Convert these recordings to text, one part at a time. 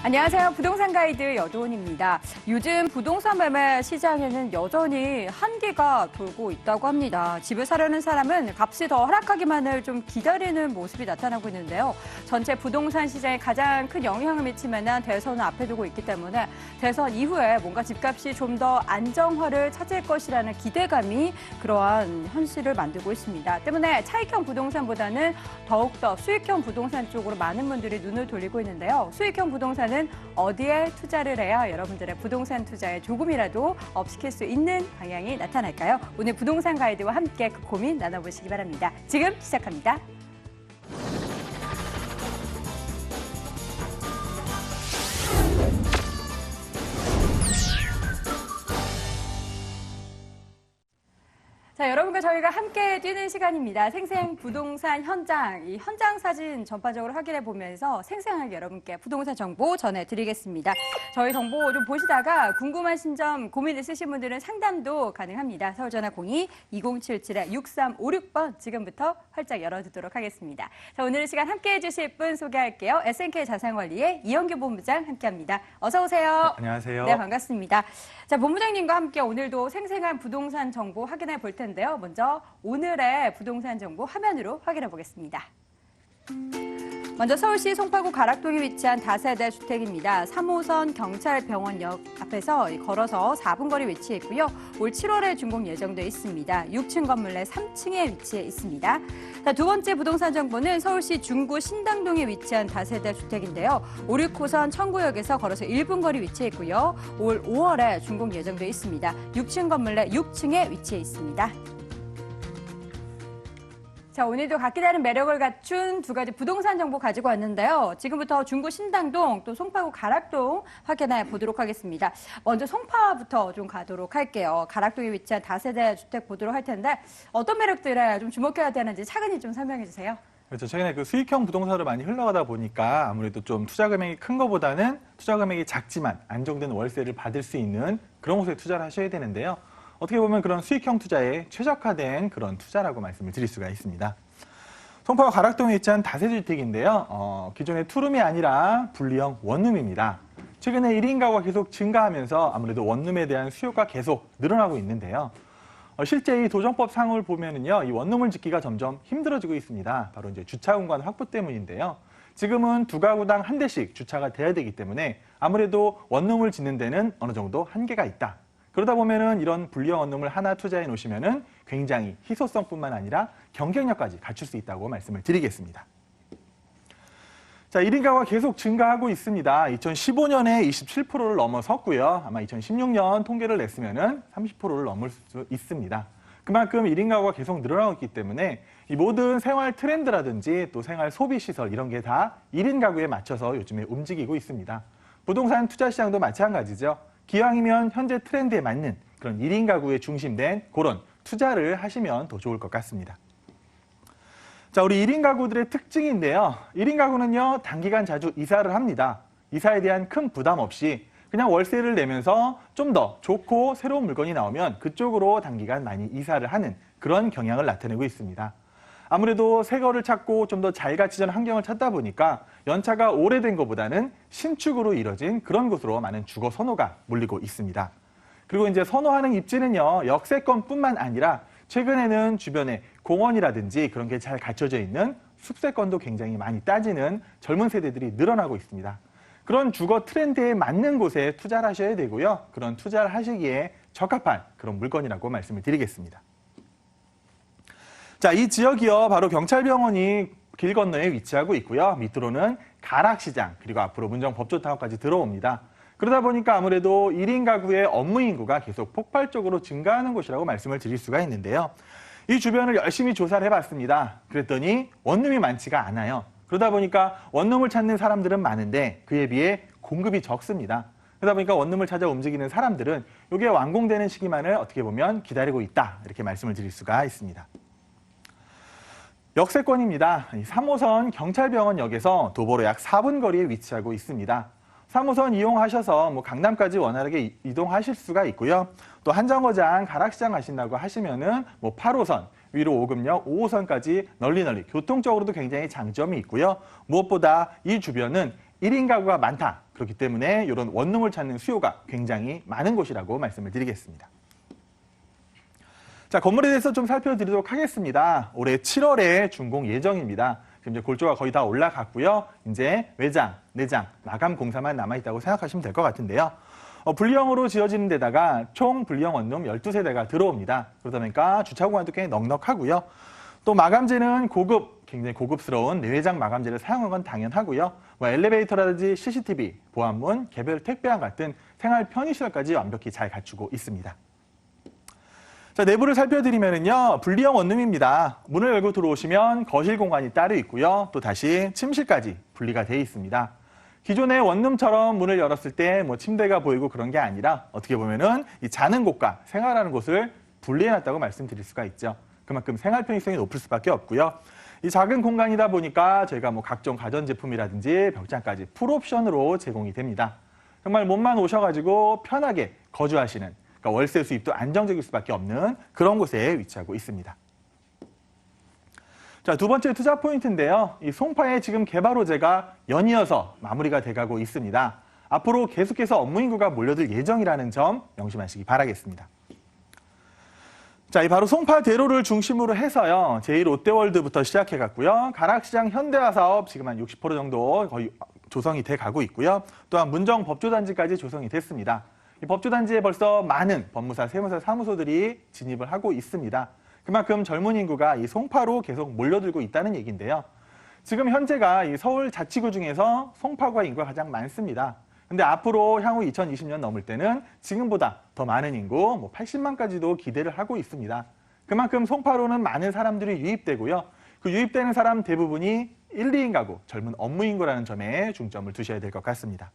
안녕하세요. 부동산 가이드 여도은입니다. 요즘 부동산 매매 시장에는 여전히 한계가 돌고 있다고 합니다. 집을 사려는 사람은 값이 더 하락하기만을 좀 기다리는 모습이 나타나고 있는데요. 전체 부동산 시장에 가장 큰 영향을 미칠 만한 대선을 앞에 두고 있기 때문에 대선 이후에 뭔가 집값이 좀 더 안정화를 찾을 것이라는 기대감이 그러한 현실을 만들고 있습니다. 때문에 차익형 부동산보다는 더욱더 수익형 부동산 쪽으로 많은 분들이 눈을 돌리고 있는데요. 수익형 부동산은 어디에 투자를 해야 여러분들의 부동산 투자에 조금이라도 업시킬 수 있는 방향이 나타날까요? 오늘 부동산 가이드와 함께 그 고민 나눠보시기 바랍니다. 지금 시작합니다. 자, 여러분과 저희가 함께 뛰는 시간입니다. 생생 부동산 현장, 이 현장 사진 전반적으로 확인해 보면서 생생하게 여러분께 부동산 정보 전해드리겠습니다. 저희 정보 좀 보시다가 궁금하신 점, 고민 있으신 분들은 상담도 가능합니다. 서울전화 02-2077-6356번 지금부터 활짝 열어두도록 하겠습니다. 자, 오늘 시간 함께 해주실 분 소개할게요. SNK 자산관리의 이영규 본부장 함께합니다. 어서 오세요. 네, 안녕하세요. 네, 반갑습니다. 자, 본부장님과 함께 오늘도 생생한 부동산 정보 확인해 볼 텐데요. 먼저 오늘의 부동산 정보 화면으로 확인해 보겠습니다. 먼저 서울시 송파구 가락동에 위치한 다세대 주택입니다. 3호선 경찰병원역 앞에서 걸어서 4분 거리 위치해 있고요. 올 7월에 준공 예정돼 있습니다. 6층 건물 내 3층에 위치해 있습니다. 자, 두 번째 부동산 정보는 서울시 중구 신당동에 위치한 다세대 주택인데요. 5, 6호선 청구역에서 걸어서 1분 거리 위치해 있고요. 올 5월에 준공 예정돼 있습니다. 6층 건물 내 6층에 위치해 있습니다. 자, 오늘도 각기 다른 매력을 갖춘 두 가지 부동산 정보 가지고 왔는데요. 지금부터 중구 신당동 또 송파구 가락동 확인해 보도록 하겠습니다. 먼저 송파부터 좀 가도록 할게요. 가락동에 위치한 다세대 주택 보도록 할 텐데 어떤 매력들에 좀 주목해야 되는지 차근히 좀 설명해 주세요. 그렇죠. 최근에 그 수익형 부동산으로 많이 흘러가다 보니까 아무래도 좀 투자 금액이 큰 것보다는 투자 금액이 작지만 안정된 월세를 받을 수 있는 그런 곳에 투자를 하셔야 되는데요. 어떻게 보면 그런 수익형 투자에 최적화된 그런 투자라고 말씀을 드릴 수가 있습니다. 송파구 가락동에 위치한 다세대주택인데요. 기존의 투룸이 아니라 분리형 원룸입니다. 최근에 1인 가구가 계속 증가하면서 아무래도 원룸에 대한 수요가 계속 늘어나고 있는데요. 실제 이 도정법 상을 보면은요, 이 원룸을 짓기가 점점 힘들어지고 있습니다. 바로 이제 주차 공간 확보 때문인데요. 지금은 두 가구당 한 대씩 주차가 돼야 되기 때문에 아무래도 원룸을 짓는 데는 어느 정도 한계가 있다. 그러다 보면은 이런 분리형 원룸을 하나 투자해 놓으시면은 굉장히 희소성뿐만 아니라 경쟁력까지 갖출 수 있다고 말씀을 드리겠습니다. 자, 1인 가구가 계속 증가하고 있습니다. 2015년에 27%를 넘어섰고요. 아마 2016년 통계를 냈으면은 30%를 넘을 수 있습니다. 그만큼 1인 가구가 계속 늘어나고 있기 때문에 이 모든 생활 트렌드라든지 또 생활 소비 시설 이런 게 다 1인 가구에 맞춰서 요즘에 움직이고 있습니다. 부동산 투자 시장도 마찬가지죠. 기왕이면 현재 트렌드에 맞는 그런 1인 가구에 중심된 그런 투자를 하시면 더 좋을 것 같습니다. 자, 우리 1인 가구들의 특징인데요. 1인 가구는요, 단기간 자주 이사를 합니다. 이사에 대한 큰 부담 없이 그냥 월세를 내면서 좀 더 좋고 새로운 물건이 나오면 그쪽으로 단기간 많이 이사를 하는 그런 경향을 나타내고 있습니다. 아무래도 새 거를 찾고 좀 더 잘 갖추는 환경을 찾다 보니까 연차가 오래된 것보다는 신축으로 이뤄진 그런 곳으로 많은 주거 선호가 몰리고 있습니다. 그리고 이제 선호하는 입지는요, 역세권뿐만 아니라 최근에는 주변에 공원이라든지 그런 게 잘 갖춰져 있는 숲세권도 굉장히 많이 따지는 젊은 세대들이 늘어나고 있습니다. 그런 주거 트렌드에 맞는 곳에 투자를 하셔야 되고요. 그런 투자를 하시기에 적합한 그런 물건이라고 말씀을 드리겠습니다. 자, 이 지역이요, 바로 경찰병원이 길 건너에 위치하고 있고요. 밑으로는 가락시장, 그리고 앞으로 문정법조타워까지 들어옵니다. 그러다 보니까 아무래도 1인 가구의 업무 인구가 계속 폭발적으로 증가하는 곳이라고 말씀을 드릴 수가 있는데요. 이 주변을 열심히 조사를 해봤습니다. 그랬더니 원룸이 많지가 않아요. 그러다 보니까 원룸을 찾는 사람들은 많은데 그에 비해 공급이 적습니다. 그러다 보니까 원룸을 찾아 움직이는 사람들은 이게 완공되는 시기만을 어떻게 보면 기다리고 있다. 이렇게 말씀을 드릴 수가 있습니다. 역세권입니다. 3호선 경찰병원역에서 도보로 약 4분 거리에 위치하고 있습니다. 3호선 이용하셔서 강남까지 원활하게 이동하실 수가 있고요. 또 한정거장, 가락시장 가신다고 하시면은 8호선, 위로 5급역, 5호선까지 널리 교통적으로도 굉장히 장점이 있고요. 무엇보다 이 주변은 1인 가구가 많다. 그렇기 때문에 이런 원룸을 찾는 수요가 굉장히 많은 곳이라고 말씀을 드리겠습니다. 자, 건물에 대해서 좀 살펴드리도록 하겠습니다. 올해 7월에 준공 예정입니다. 지금 이제 골조가 거의 다 올라갔고요. 이제 외장, 내장, 마감 공사만 남아있다고 생각하시면 될 것 같은데요. 분리형으로 지어지는 데다가 총 분리형 원룸 12세대가 들어옵니다. 그러다 보니까 주차 공간도 꽤 넉넉하고요. 또 마감재는 굉장히 고급스러운 내외장 마감재를 사용한 건 당연하고요. 엘리베이터라든지 CCTV, 보안문, 개별 택배함 같은 생활 편의시설까지 완벽히 잘 갖추고 있습니다. 자, 내부를 살펴드리면요, 분리형 원룸입니다. 문을 열고 들어오시면 거실 공간이 따로 있고요. 또 다시 침실까지 분리가 되어 있습니다. 기존의 원룸처럼 문을 열었을 때 침대가 보이고 그런 게 아니라 어떻게 보면은 이 자는 곳과 생활하는 곳을 분리해놨다고 말씀드릴 수가 있죠. 그만큼 생활 편의성이 높을 수밖에 없고요. 이 작은 공간이다 보니까 저희가 각종 가전제품이라든지 벽장까지 풀옵션으로 제공이 됩니다. 정말 몸만 오셔가지고 편하게 거주하시는, 그러니까 월세 수입도 안정적일 수밖에 없는 그런 곳에 위치하고 있습니다. 자, 두 번째 투자 포인트인데요. 이 송파의 지금 개발 호재가 연이어서 마무리가 돼가고 있습니다. 앞으로 계속해서 업무 인구가 몰려들 예정이라는 점 명심하시기 바라겠습니다. 자, 이 바로 송파대로를 중심으로 해서요, 제1롯데월드부터 시작해갔고요. 가락시장 현대화 사업 지금 한 60% 정도 거의 조성이 돼 가고 있고요. 또한 문정 법조단지까지 조성이 됐습니다. 이 법조단지에 벌써 많은 법무사, 세무사, 사무소들이 진입을 하고 있습니다. 그만큼 젊은 인구가 이 송파로 계속 몰려들고 있다는 얘기인데요. 지금 현재가 이 서울 자치구 중에서 송파구가 인구가 가장 많습니다. 근데 앞으로 향후 2020년 넘을 때는 지금보다 더 많은 인구, 80만까지도 기대를 하고 있습니다. 그만큼 송파로는 많은 사람들이 유입되고요. 그 유입되는 사람 대부분이 1, 2인 가구, 젊은 업무 인구라는 점에 중점을 두셔야 될 것 같습니다.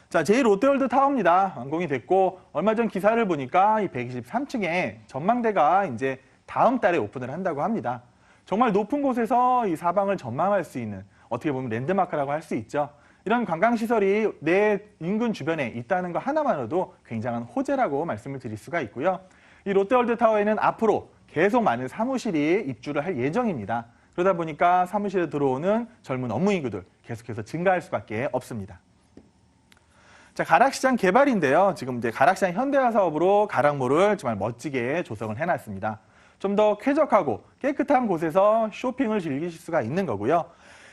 자, 제1롯데월드 타워입니다. 완공이 됐고, 얼마 전 기사를 보니까 이 123층에 전망대가 이제 다음 달에 오픈을 한다고 합니다. 정말 높은 곳에서 이 사방을 전망할 수 있는, 어떻게 보면 랜드마크라고 할 수 있죠. 이런 관광시설이 내 인근 주변에 있다는 것 하나만으로도 굉장한 호재라고 말씀을 드릴 수가 있고요. 이 롯데월드 타워에는 앞으로 계속 많은 사무실이 입주를 할 예정입니다. 그러다 보니까 사무실에 들어오는 젊은 업무 인구들 계속해서 증가할 수밖에 없습니다. 자, 가락시장 개발인데요. 지금 이제 가락시장 현대화 사업으로 가락몰을 정말 멋지게 조성을 해놨습니다. 좀 더 쾌적하고 깨끗한 곳에서 쇼핑을 즐기실 수가 있는 거고요.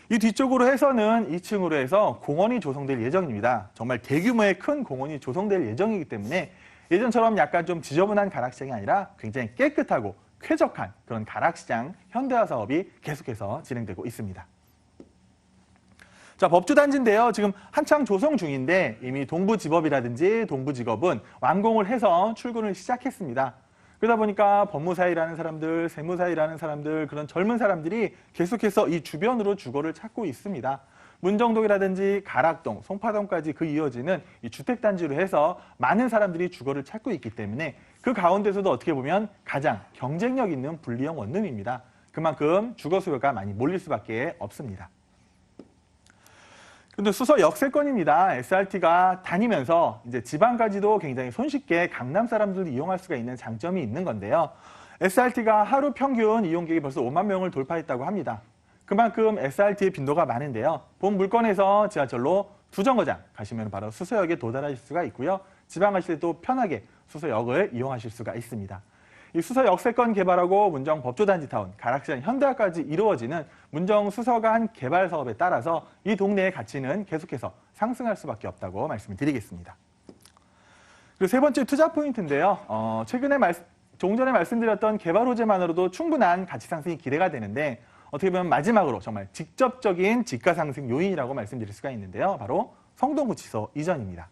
이 뒤쪽으로 해서는 2층으로 해서 공원이 조성될 예정입니다. 정말 대규모의 큰 공원이 조성될 예정이기 때문에 예전처럼 약간 좀 지저분한 가락시장이 아니라 굉장히 깨끗하고 쾌적한 그런 가락시장 현대화 사업이 계속해서 진행되고 있습니다. 자, 법조단지인데요. 지금 한창 조성 중인데 이미 동부지법이라든지 동부지검은 완공을 해서 출근을 시작했습니다. 그러다 보니까 법무사에 일하는 사람들, 세무사에 일하는 사람들, 그런 젊은 사람들이 계속해서 이 주변으로 주거를 찾고 있습니다. 문정동이라든지 가락동, 송파동까지 그 이어지는 이 주택단지로 해서 많은 사람들이 주거를 찾고 있기 때문에 그 가운데서도 어떻게 보면 가장 경쟁력 있는 분리형 원룸입니다. 그만큼 주거 수요가 많이 몰릴 수밖에 없습니다. 근데 수서 역세권입니다. SRT가 다니면서 이제 지방까지도 굉장히 손쉽게 강남 사람들도 이용할 수가 있는 장점이 있는 건데요. SRT가 하루 평균 이용객이 벌써 5만 명을 돌파했다고 합니다. 그만큼 SRT의 빈도가 많은데요. 본 물건에서 지하철로 두정거장 가시면 바로 수서역에 도달하실 수가 있고요. 지방 가실 때도 편하게 수서역을 이용하실 수가 있습니다. 이 수서 역세권 개발하고 문정 법조단지타운, 가락시장 현대화까지 이루어지는 문정 수서간 개발 사업에 따라서 이 동네의 가치는 계속해서 상승할 수밖에 없다고 말씀을 드리겠습니다. 그리고 세 번째 투자 포인트인데요. 조금 전에 말씀드렸던 개발 호재만으로도 충분한 가치 상승이 기대가 되는데 어떻게 보면 마지막으로 정말 직접적인 지가 상승 요인이라고 말씀드릴 수가 있는데요. 바로 성동구치소 이전입니다.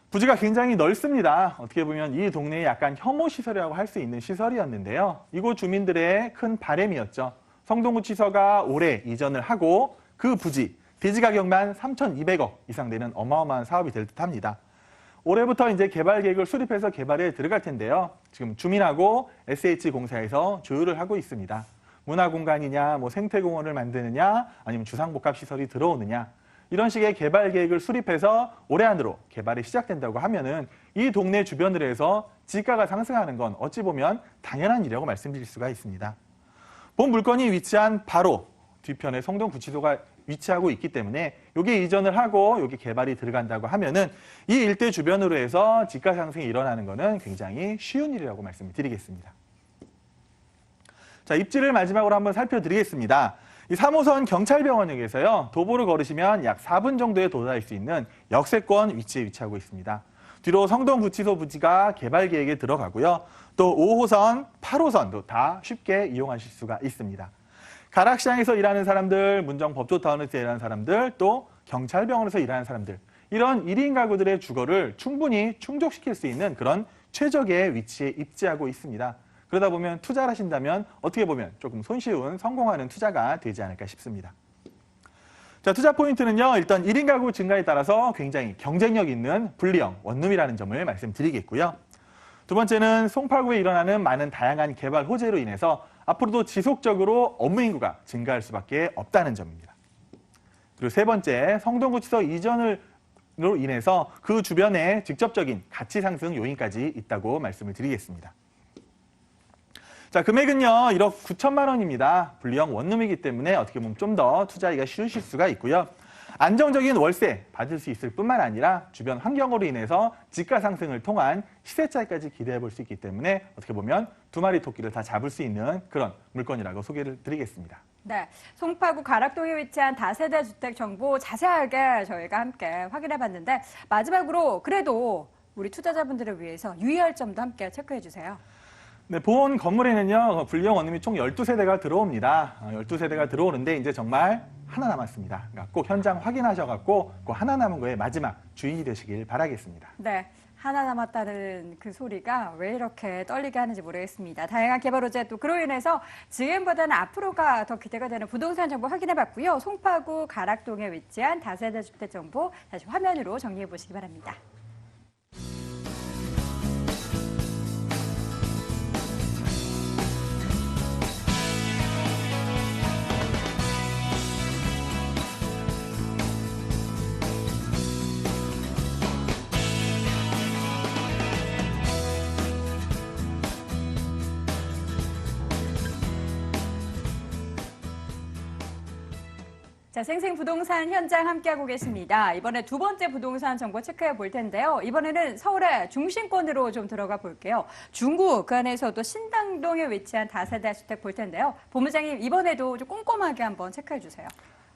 부지가 굉장히 넓습니다. 어떻게 보면 이 동네의 약간 혐오 시설이라고 할 수 있는 시설이었는데요. 이곳 주민들의 큰 바람이었죠. 성동구치소가 올해 이전을 하고 그 부지, 대지 가격만 3,200억 이상 되는 어마어마한 사업이 될 듯합니다. 올해부터 이제 개발 계획을 수립해서 개발에 들어갈 텐데요. 지금 주민하고 SH공사에서 조율을 하고 있습니다. 문화공간이냐, 생태공원을 만드느냐, 아니면 주상복합시설이 들어오느냐. 이런 식의 개발 계획을 수립해서 올해 안으로 개발이 시작된다고 하면은 이 동네 주변으로 해서 지가가 상승하는 건 어찌 보면 당연한 일이라고 말씀드릴 수가 있습니다. 본 물건이 위치한 바로 뒤편에 성동구치소가 위치하고 있기 때문에 여기 이전을 하고 여기 개발이 들어간다고 하면은 이 일대 주변으로 해서 집가 상승이 일어나는 것은 굉장히 쉬운 일이라고 말씀을 드리겠습니다. 자, 입지를 마지막으로 한번 살펴드리겠습니다. 이 3호선 경찰병원역에서요, 도보를 걸으시면 약 4분 정도에 도달할 수 있는 역세권 위치에 위치하고 있습니다. 뒤로 성동구치소 부지가 개발 계획에 들어가고요. 또 5호선, 8호선도 다 쉽게 이용하실 수가 있습니다. 가락시장에서 일하는 사람들, 문정법조타운에서 일하는 사람들, 또 경찰병원에서 일하는 사람들, 이런 1인 가구들의 주거를 충분히 충족시킬 수 있는 그런 최적의 위치에 입지하고 있습니다. 그러다 보면 투자를 하신다면 어떻게 보면 조금 손쉬운 성공하는 투자가 되지 않을까 싶습니다. 자, 투자 포인트는요, 일단 1인 가구 증가에 따라서 굉장히 경쟁력 있는 분리형 원룸이라는 점을 말씀드리겠고요. 두 번째는 송파구에 일어나는 많은 다양한 개발 호재로 인해서 앞으로도 지속적으로 업무 인구가 증가할 수밖에 없다는 점입니다. 그리고 세 번째, 성동구치소 이전으로 인해서 그 주변에 직접적인 가치 상승 요인까지 있다고 말씀을 드리겠습니다. 자, 금액은요, 1억 9천만 원입니다. 분리형 원룸이기 때문에 어떻게 보면 좀 더 투자하기가 쉬우실 수가 있고요. 안정적인 월세 받을 수 있을 뿐만 아니라 주변 환경으로 인해서 집가 상승을 통한 시세 차익까지 기대해 볼 수 있기 때문에 어떻게 보면 두 마리 토끼를 다 잡을 수 있는 그런 물건이라고 소개를 드리겠습니다. 네, 송파구 가락동에 위치한 다세대 주택 정보 자세하게 저희가 함께 확인해 봤는데 마지막으로 그래도 우리 투자자분들을 위해서 유의할 점도 함께 체크해 주세요. 네, 본 건물에는요, 분리형 원룸이 총 12세대가 들어옵니다. 12세대가 들어오는데 이제 정말 하나 남았습니다. 그러니까 꼭 현장 확인하셔갖고 그 하나 남은 거에 마지막 주인이 되시길 바라겠습니다. 네, 하나 남았다는 그 소리가 왜 이렇게 떨리게 하는지 모르겠습니다. 다양한 개발 호재 또 그로 인해서 지금보다는 앞으로가 더 기대가 되는 부동산 정보 확인해봤고요. 송파구 가락동에 위치한 다세대 주택 정보 다시 화면으로 정리해 보시기 바랍니다. 자, 생생부동산 현장 함께하고 계십니다. 이번에 두 번째 부동산 정보 체크해 볼 텐데요. 이번에는 서울의 중심권으로 좀 들어가 볼게요. 중구 그 안에서도 신당동에 위치한 다세대 주택 볼 텐데요. 본부장님 이번에도 좀 꼼꼼하게 한번 체크해 주세요.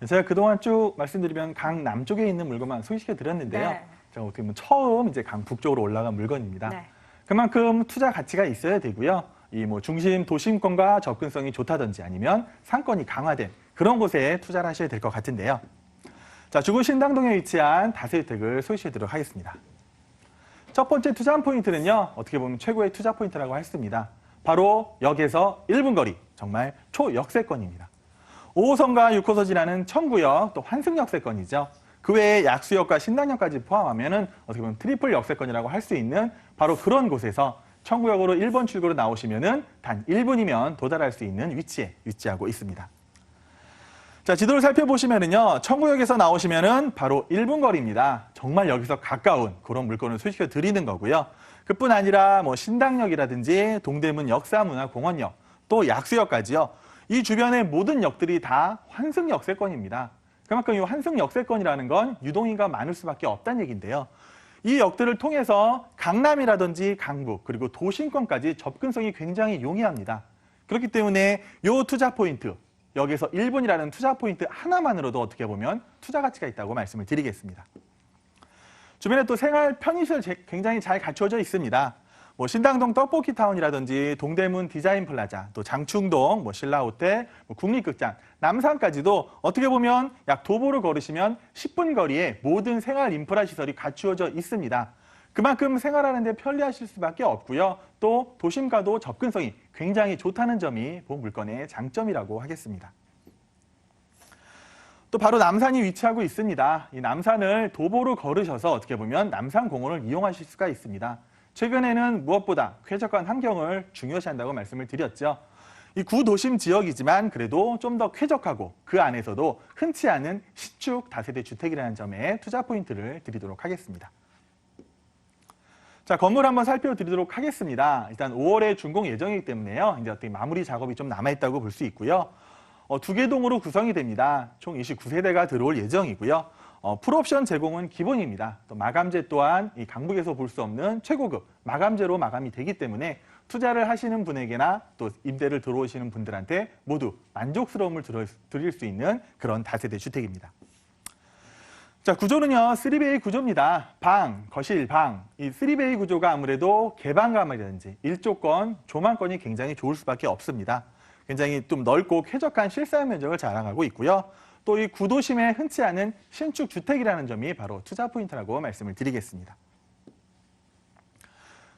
제가 그동안 쭉 말씀드리면 강 남쪽에 있는 물건만 소개시켜 드렸는데요. 네. 제가 어떻게 보면 처음 이제 강 북쪽으로 올라간 물건입니다. 네. 그만큼 투자 가치가 있어야 되고요. 이 뭐 중심 도심권과 접근성이 좋다든지 아니면 상권이 강화된 그런 곳에 투자를 하셔야 될 것 같은데요. 자, 중구 신당동에 위치한 다세대주택을 소개시켜 드리도록 하겠습니다. 첫 번째 투자 포인트는요, 어떻게 보면 최고의 투자 포인트라고 할 수 있습니다. 바로 역에서 1분 거리, 정말 초역세권입니다. 5호선과 6호선 지나는 청구역, 또 환승역세권이죠. 그 외에 약수역과 신당역까지 포함하면은 어떻게 보면 트리플 역세권이라고 할 수 있는 바로 그런 곳에서 청구역으로 1번 출구로 나오시면은 단 1분이면 도달할 수 있는 위치에 위치하고 있습니다. 자, 지도를 살펴보시면은요, 청구역에서 나오시면은 바로 1분 거리입니다. 정말 여기서 가까운 그런 물건을 소개시켜 드리는 거고요. 그뿐 아니라 뭐 신당역이라든지 동대문 역사문화공원역, 또 약수역까지요. 이 주변의 모든 역들이 다 환승 역세권입니다. 그만큼 이 환승 역세권이라는 건 유동인구가 많을 수밖에 없다는 얘기인데요. 이 역들을 통해서 강남이라든지 강북 그리고 도심권까지 접근성이 굉장히 용이합니다. 그렇기 때문에 이 투자 포인트, 여기서 1분이라는 투자 포인트 하나만으로도 어떻게 보면 투자 가치가 있다고 말씀을 드리겠습니다. 주변에 또 생활 편의시설 굉장히 잘 갖춰져 있습니다. 뭐 신당동 떡볶이타운이라든지 동대문 디자인플라자, 또 장충동, 뭐 신라호텔, 뭐 국립극장, 남산까지도 어떻게 보면 약 도보를 걸으시면 10분 거리에 모든 생활 인프라 시설이 갖추어져 있습니다. 그만큼 생활하는 데 편리하실 수밖에 없고요. 또 도심과도 접근성이 굉장히 좋다는 점이 본 물건의 장점이라고 하겠습니다. 또 바로 남산이 위치하고 있습니다. 이 남산을 도보로 걸으셔서 어떻게 보면 남산공원을 이용하실 수가 있습니다. 최근에는 무엇보다 쾌적한 환경을 중요시한다고 말씀을 드렸죠. 이 구도심 지역이지만 그래도 좀 더 쾌적하고 그 안에서도 흔치 않은 신축 다세대 주택이라는 점에 투자 포인트를 드리도록 하겠습니다. 자, 건물 한번 살펴드리도록 하겠습니다. 일단 5월에 준공 예정이기 때문에요. 이제 어떻게 마무리 작업이 좀 남아있다고 볼 수 있고요. 두 개 동으로 구성이 됩니다. 총 29세대가 들어올 예정이고요. 풀옵션 제공은 기본입니다. 또 마감재 또한 이 강북에서 볼 수 없는 최고급 마감재로 마감이 되기 때문에 투자를 하시는 분에게나 또 임대를 들어오시는 분들한테 모두 만족스러움을 드릴 수 있는 그런 다세대 주택입니다. 자, 구조는요, 3베이 구조입니다. 방, 거실, 방. 이 3베이 구조가 아무래도 개방감이라든지 일조권, 조망권이 굉장히 좋을 수밖에 없습니다. 굉장히 좀 넓고 쾌적한 실사용 면적을 자랑하고 있고요. 또 이 구도심에 흔치 않은 신축 주택이라는 점이 바로 투자 포인트라고 말씀을 드리겠습니다.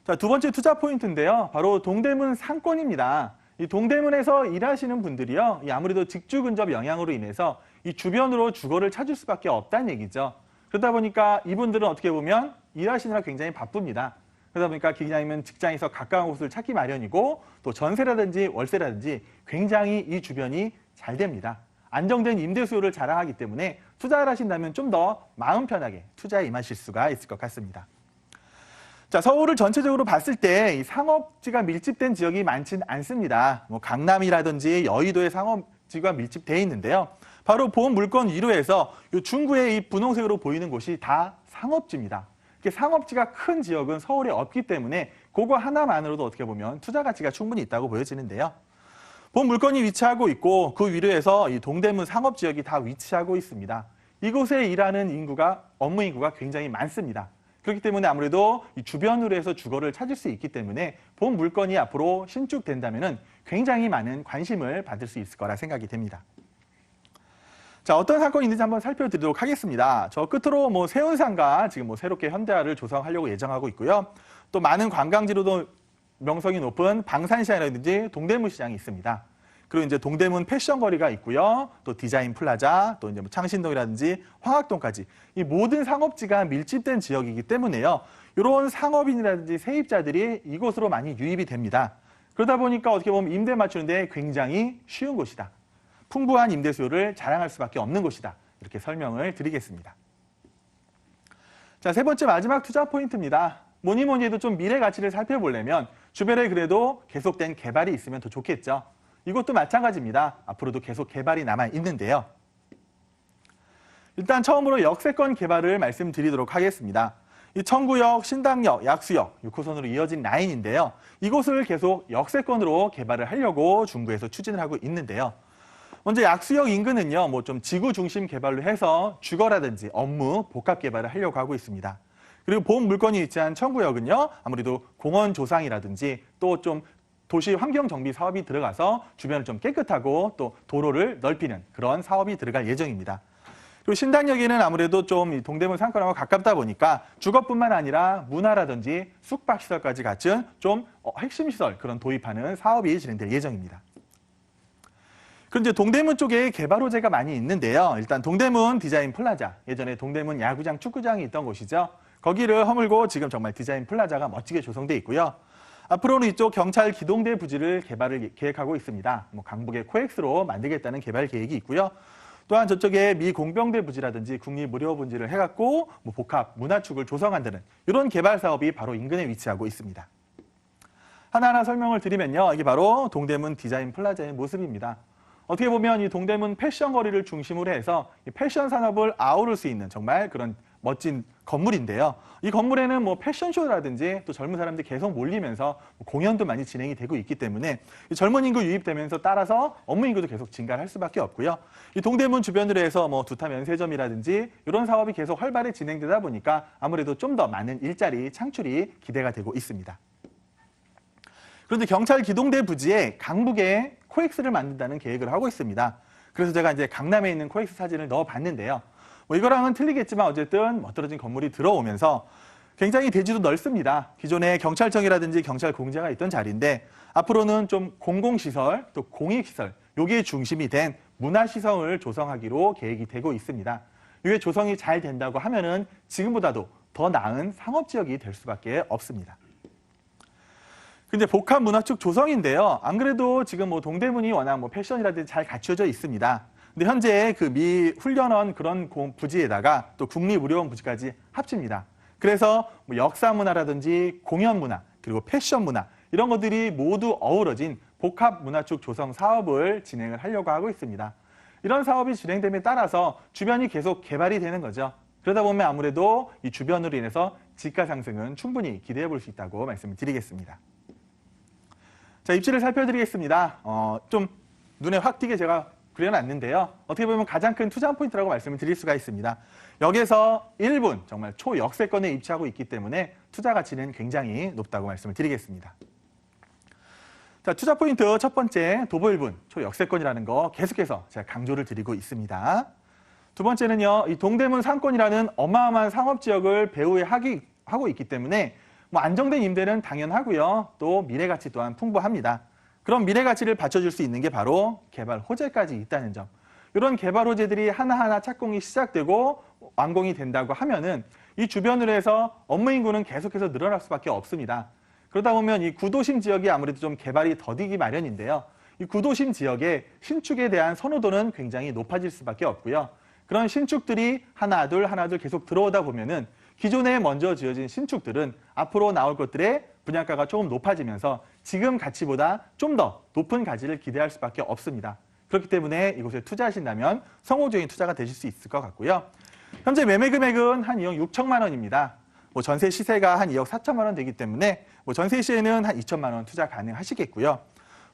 자, 두 번째 투자 포인트인데요. 바로 동대문 상권입니다. 이 동대문에서 일하시는 분들이요, 이 아무래도 직주 근접 영향으로 인해서 이 주변으로 주거를 찾을 수밖에 없다는 얘기죠. 그러다 보니까 이분들은 어떻게 보면 일하시느라 굉장히 바쁩니다. 그러다 보니까 기장이면 직장에서 가까운 곳을 찾기 마련이고 또 전세라든지 월세라든지 굉장히 이 주변이 잘 됩니다. 안정된 임대 수요를 자랑하기 때문에 투자를 하신다면 좀 더 마음 편하게 투자에 임하실 수가 있을 것 같습니다. 자, 서울을 전체적으로 봤을 때 이 상업지가 밀집된 지역이 많지는 않습니다. 뭐 강남이라든지 여의도에 상업지가 밀집되어 있는데요. 바로 본 물건 위로에서 이 중구의 이 분홍색으로 보이는 곳이 다 상업지입니다. 이렇게 상업지가 큰 지역은 서울에 없기 때문에 그거 하나만으로도 어떻게 보면 투자 가치가 충분히 있다고 보여지는데요. 본 물건이 위치하고 있고 그 위로에서 이 동대문 상업지역이 다 위치하고 있습니다. 이곳에 일하는 인구가, 업무 인구가 굉장히 많습니다. 그렇기 때문에 아무래도 이 주변으로 해서 주거를 찾을 수 있기 때문에 본 물건이 앞으로 신축된다면 굉장히 많은 관심을 받을 수 있을 거라 생각이 됩니다. 자, 어떤 사건이 있는지 한번 살펴드리도록 하겠습니다. 저 끝으로 뭐 세운상가 지금 뭐 새롭게 현대화를 조성하려고 예정하고 있고요. 또 많은 관광지로도 명성이 높은 방산시장이라든지 동대문 시장이 있습니다. 그리고 이제 동대문 패션 거리가 있고요. 또 디자인 플라자, 또 이제 뭐 창신동이라든지 황학동까지 이 모든 상업지가 밀집된 지역이기 때문에요. 이런 상업인이라든지 세입자들이 이곳으로 많이 유입이 됩니다. 그러다 보니까 어떻게 보면 임대 맞추는데 굉장히 쉬운 곳이다. 풍부한 임대 수요를 자랑할 수밖에 없는 곳이다. 이렇게 설명을 드리겠습니다. 자, 세 번째 마지막 투자 포인트입니다. 뭐니 뭐니 해도 좀 미래 가치를 살펴보려면 주변에 그래도 계속된 개발이 있으면 더 좋겠죠. 이것도 마찬가지입니다. 앞으로도 계속 개발이 남아 있는데요. 일단 처음으로 역세권 개발을 말씀드리도록 하겠습니다. 이 청구역, 신당역, 약수역 6호선으로 이어진 라인인데요. 이곳을 계속 역세권으로 개발을 하려고 중구에서 추진을 하고 있는데요. 먼저 약수역 인근은요, 뭐 좀 지구 중심 개발로 해서 주거라든지 업무 복합 개발을 하려고 하고 있습니다. 그리고 본 물건이 위치한 청구역은요, 아무래도 공원 조상이라든지 또 좀 도시 환경 정비 사업이 들어가서 주변을 좀 깨끗하고 또 도로를 넓히는 그런 사업이 들어갈 예정입니다. 그리고 신당역에는 아무래도 좀 동대문 상권하고 가깝다 보니까 주거뿐만 아니라 문화라든지 숙박시설까지 갖춘 좀 핵심 시설 그런 도입하는 사업이 진행될 예정입니다. 그럼 이제 동대문 쪽에 개발 호재가 많이 있는데요. 일단 동대문 디자인 플라자, 예전에 동대문 야구장, 축구장이 있던 곳이죠. 거기를 허물고 지금 정말 디자인 플라자가 멋지게 조성돼 있고요. 앞으로는 이쪽 경찰 기동대 부지를 개발을 계획하고 있습니다. 뭐 강북의 코엑스로 만들겠다는 개발 계획이 있고요. 또한 저쪽에 미 공병대 부지라든지 국립무료분지를 해갖고 뭐 복합 문화축을 조성한다는 이런 개발 사업이 바로 인근에 위치하고 있습니다. 하나하나 설명을 드리면요, 이게 바로 동대문 디자인 플라자의 모습입니다. 어떻게 보면 이 동대문 패션 거리를 중심으로 해서 이 패션 산업을 아우를 수 있는 정말 그런 멋진 건물인데요. 이 건물에는 뭐 패션쇼라든지 또 젊은 사람들이 계속 몰리면서 공연도 많이 진행이 되고 있기 때문에 젊은 인구 유입되면서 따라서 업무 인구도 계속 증가할 수밖에 없고요. 이 동대문 주변으로 해서 뭐 두타 면세점이라든지 이런 사업이 계속 활발히 진행되다 보니까 아무래도 좀 더 많은 일자리 창출이 기대가 되고 있습니다. 그런데 경찰 기동대 부지에 강북에 코엑스를 만든다는 계획을 하고 있습니다. 그래서 제가 이제 강남에 있는 코엑스 사진을 넣어봤는데요. 뭐 이거랑은 틀리겠지만 어쨌든 멋들어진 건물이 들어오면서 굉장히 대지도 넓습니다. 기존에 경찰청이라든지 경찰 공장가 있던 자리인데 앞으로는 좀 공공시설 또 공익시설 요게 중심이 된 문화시설을 조성하기로 계획이 되고 있습니다. 이게 조성이 잘 된다고 하면은 지금보다도 더 나은 상업지역이 될 수밖에 없습니다. 근데 복합 문화축 조성인데요. 안 그래도 지금 뭐 동대문이 워낙 뭐 패션이라든지 잘 갖춰져 있습니다. 근데 현재 그 미 훈련원 그런 부지에다가 또 국립의료원 부지까지 합칩니다. 그래서 뭐 역사 문화라든지 공연 문화 그리고 패션 문화 이런 것들이 모두 어우러진 복합문화축 조성 사업을 진행을 하려고 하고 있습니다. 이런 사업이 진행됨에 따라서 주변이 계속 개발이 되는 거죠. 그러다 보면 아무래도 이 주변으로 인해서 집가 상승은 충분히 기대해 볼 수 있다고 말씀을 드리겠습니다. 자, 입지를 살펴드리겠습니다. 좀 눈에 확 띄게 제가 그려놨는데요. 어떻게 보면 가장 큰 투자 포인트라고 말씀을 드릴 수가 있습니다. 여기서 1분, 정말 초역세권에 입지하고 있기 때문에 투자 가치는 굉장히 높다고 말씀을 드리겠습니다. 자, 투자 포인트 첫 번째, 도보 1분, 초역세권이라는 거 계속해서 제가 강조를 드리고 있습니다. 두 번째는요, 이 동대문 상권이라는 어마어마한 상업지역을 배후에 하고 있기 때문에 뭐 안정된 임대는 당연하고요. 또 미래가치 또한 풍부합니다. 그런 미래가치를 받쳐줄 수 있는 게 바로 개발 호재까지 있다는 점. 이런 개발 호재들이 하나하나 착공이 시작되고 완공이 된다고 하면은 이 주변으로 해서 업무 인구는 계속해서 늘어날 수밖에 없습니다. 그러다 보면 이 구도심 지역이 아무래도 좀 개발이 더디기 마련인데요. 이 구도심 지역의 신축에 대한 선호도는 굉장히 높아질 수밖에 없고요. 그런 신축들이 하나 둘 계속 들어오다 보면은 기존에 먼저 지어진 신축들은 앞으로 나올 것들의 분양가가 조금 높아지면서 지금 가치보다 좀 더 높은 가치를 기대할 수밖에 없습니다. 그렇기 때문에 이곳에 투자하신다면 성공적인 투자가 되실 수 있을 것 같고요. 현재 매매 금액은 한 2억 6천만 원입니다. 뭐 전세 시세가 한 2억 4천만 원 되기 때문에 뭐 전세 시에는 한 2천만 원 투자 가능하시겠고요.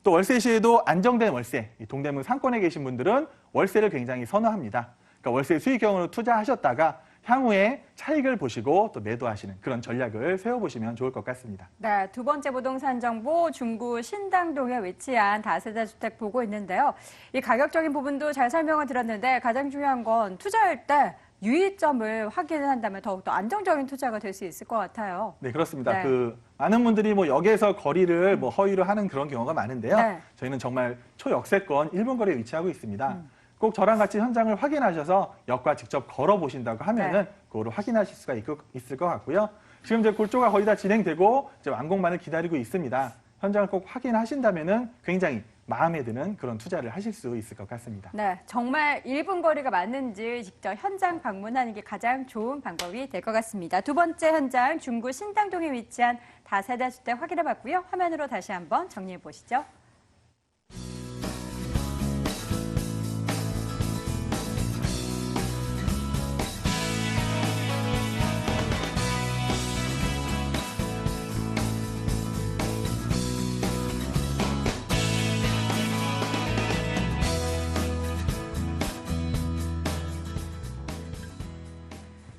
또 월세 시에도 안정된 월세, 이 동대문 상권에 계신 분들은 월세를 굉장히 선호합니다. 그러니까 월세 수익형으로 투자하셨다가 향후에 차익을 보시고 또 매도하시는 그런 전략을 세워보시면 좋을 것 같습니다. 네, 두 번째 부동산 정보 중구 신당동에 위치한 다세대 주택 보고 있는데요. 이 가격적인 부분도 잘 설명을 드렸는데 가장 중요한 건 투자할 때 유의점을 확인을 한다면 더욱더 안정적인 투자가 될 수 있을 것 같아요. 네, 그렇습니다. 네. 많은 분들이 뭐 역에서 거리를 뭐 허위로 하는 그런 경우가 많은데요. 네. 저희는 정말 초역세권 1분 거리에 위치하고 있습니다. 꼭 저랑 같이 현장을 확인하셔서 역과 직접 걸어보신다고 하면은 네. 그거를 확인하실 수가 있을 것 같고요. 지금 이제 골조가 거의 다 진행되고 이제 완공만을 기다리고 있습니다. 현장을 꼭 확인하신다면은 굉장히 마음에 드는 그런 투자를 하실 수 있을 것 같습니다. 네, 정말 1분 거리가 맞는지 직접 현장 방문하는 게 가장 좋은 방법이 될 것 같습니다. 두 번째 현장 중구 신당동에 위치한 다세대 주택 확인해 봤고요. 화면으로 다시 한번 정리해 보시죠.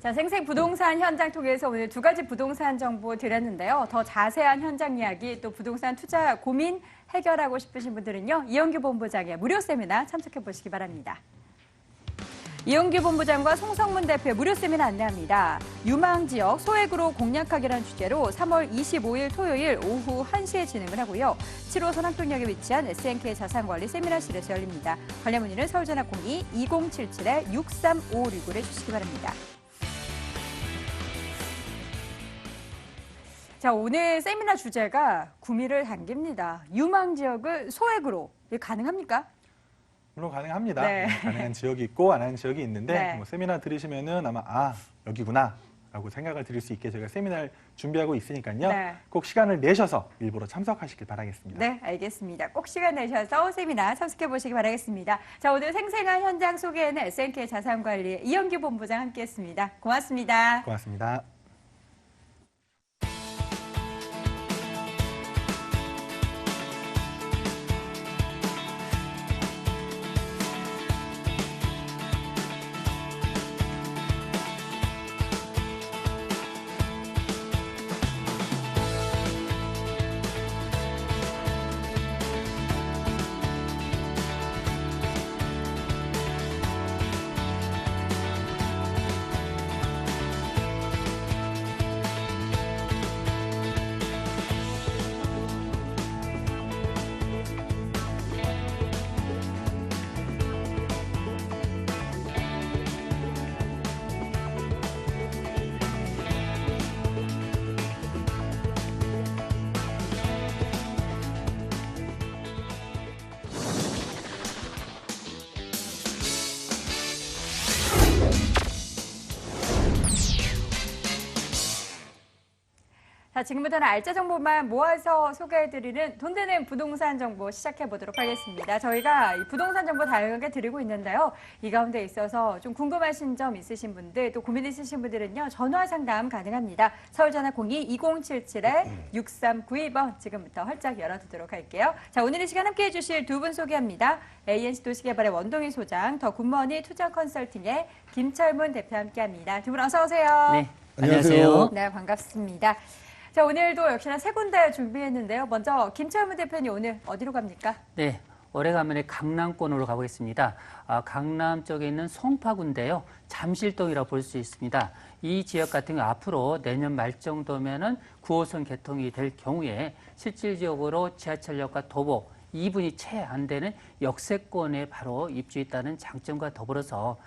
자, 생생 부동산 현장 통해서 오늘 두 가지 부동산 정보 드렸는데요. 더 자세한 현장 이야기 또 부동산 투자 고민 해결하고 싶으신 분들은요. 이영규 본부장의 무료 세미나 참석해 보시기 바랍니다. 이영규 본부장과 송성문 대표의 무료 세미나 안내합니다. 유망 지역 소액으로 공략하기라는 주제로 3월 25일 토요일 오후 1시에 진행을 하고요. 7호 선악동역에 위치한 SNK 자산관리 세미나실에서 열립니다. 관련 문의는 서울전화 02-2077-63569를 해주시기 바랍니다. 자, 오늘 세미나 주제가 구미를 당깁니다. 유망 지역을 소액으로 가능합니까? 물론 가능합니다. 네. 가능한 지역이 있고 안 하는 지역이 있는데 네. 뭐 세미나 들으시면은 아마 여기구나 라고 생각을 드릴 수 있게 저희가 세미나를 준비하고 있으니까요. 네. 꼭 시간을 내셔서 일부러 참석하시길 바라겠습니다. 네, 알겠습니다. 꼭 시간 내셔서 세미나 참석해 보시기 바라겠습니다. 자, 오늘 생생한 현장 소개에는 SNK 자산관리의 이영규 본부장 함께했습니다. 고맙습니다. 고맙습니다. 자, 지금부터는 알짜 정보만 모아서 소개해드리는 돈 되는 부동산 정보 시작해보도록 하겠습니다. 저희가 이 부동산 정보 다양하게 드리고 있는데요. 이 가운데 있어서 좀 궁금하신 점 있으신 분들, 또 고민 있으신 분들은요, 전화 상담 가능합니다. 서울 전화 02-2077-6392번 지금부터 활짝 열어두도록 할게요. 자, 오늘 이 시간 함께해 주실 두 분 소개합니다. ANC 도시개발의 원동희 소장, 더 굿머니 투자 컨설팅의 김철문 대표 함께합니다. 두 분 어서 오세요. 네, 안녕하세요. 네, 반갑습니다. 자, 오늘도 역시나 세 군데 준비했는데요. 먼저 김철문 대표님 오늘 어디로 갑니까? 네, 오래간만에 강남권으로 가보겠습니다. 강남 쪽에 있는 송파구인데요. 잠실동이라고 볼 수 있습니다. 이 지역 같은 경우 앞으로 내년 말 정도면은 9호선 개통이 될 경우에 실질적으로 지하철역과 도보 2분이 채 안 되는 역세권에 바로 입주했다는 장점과 더불어서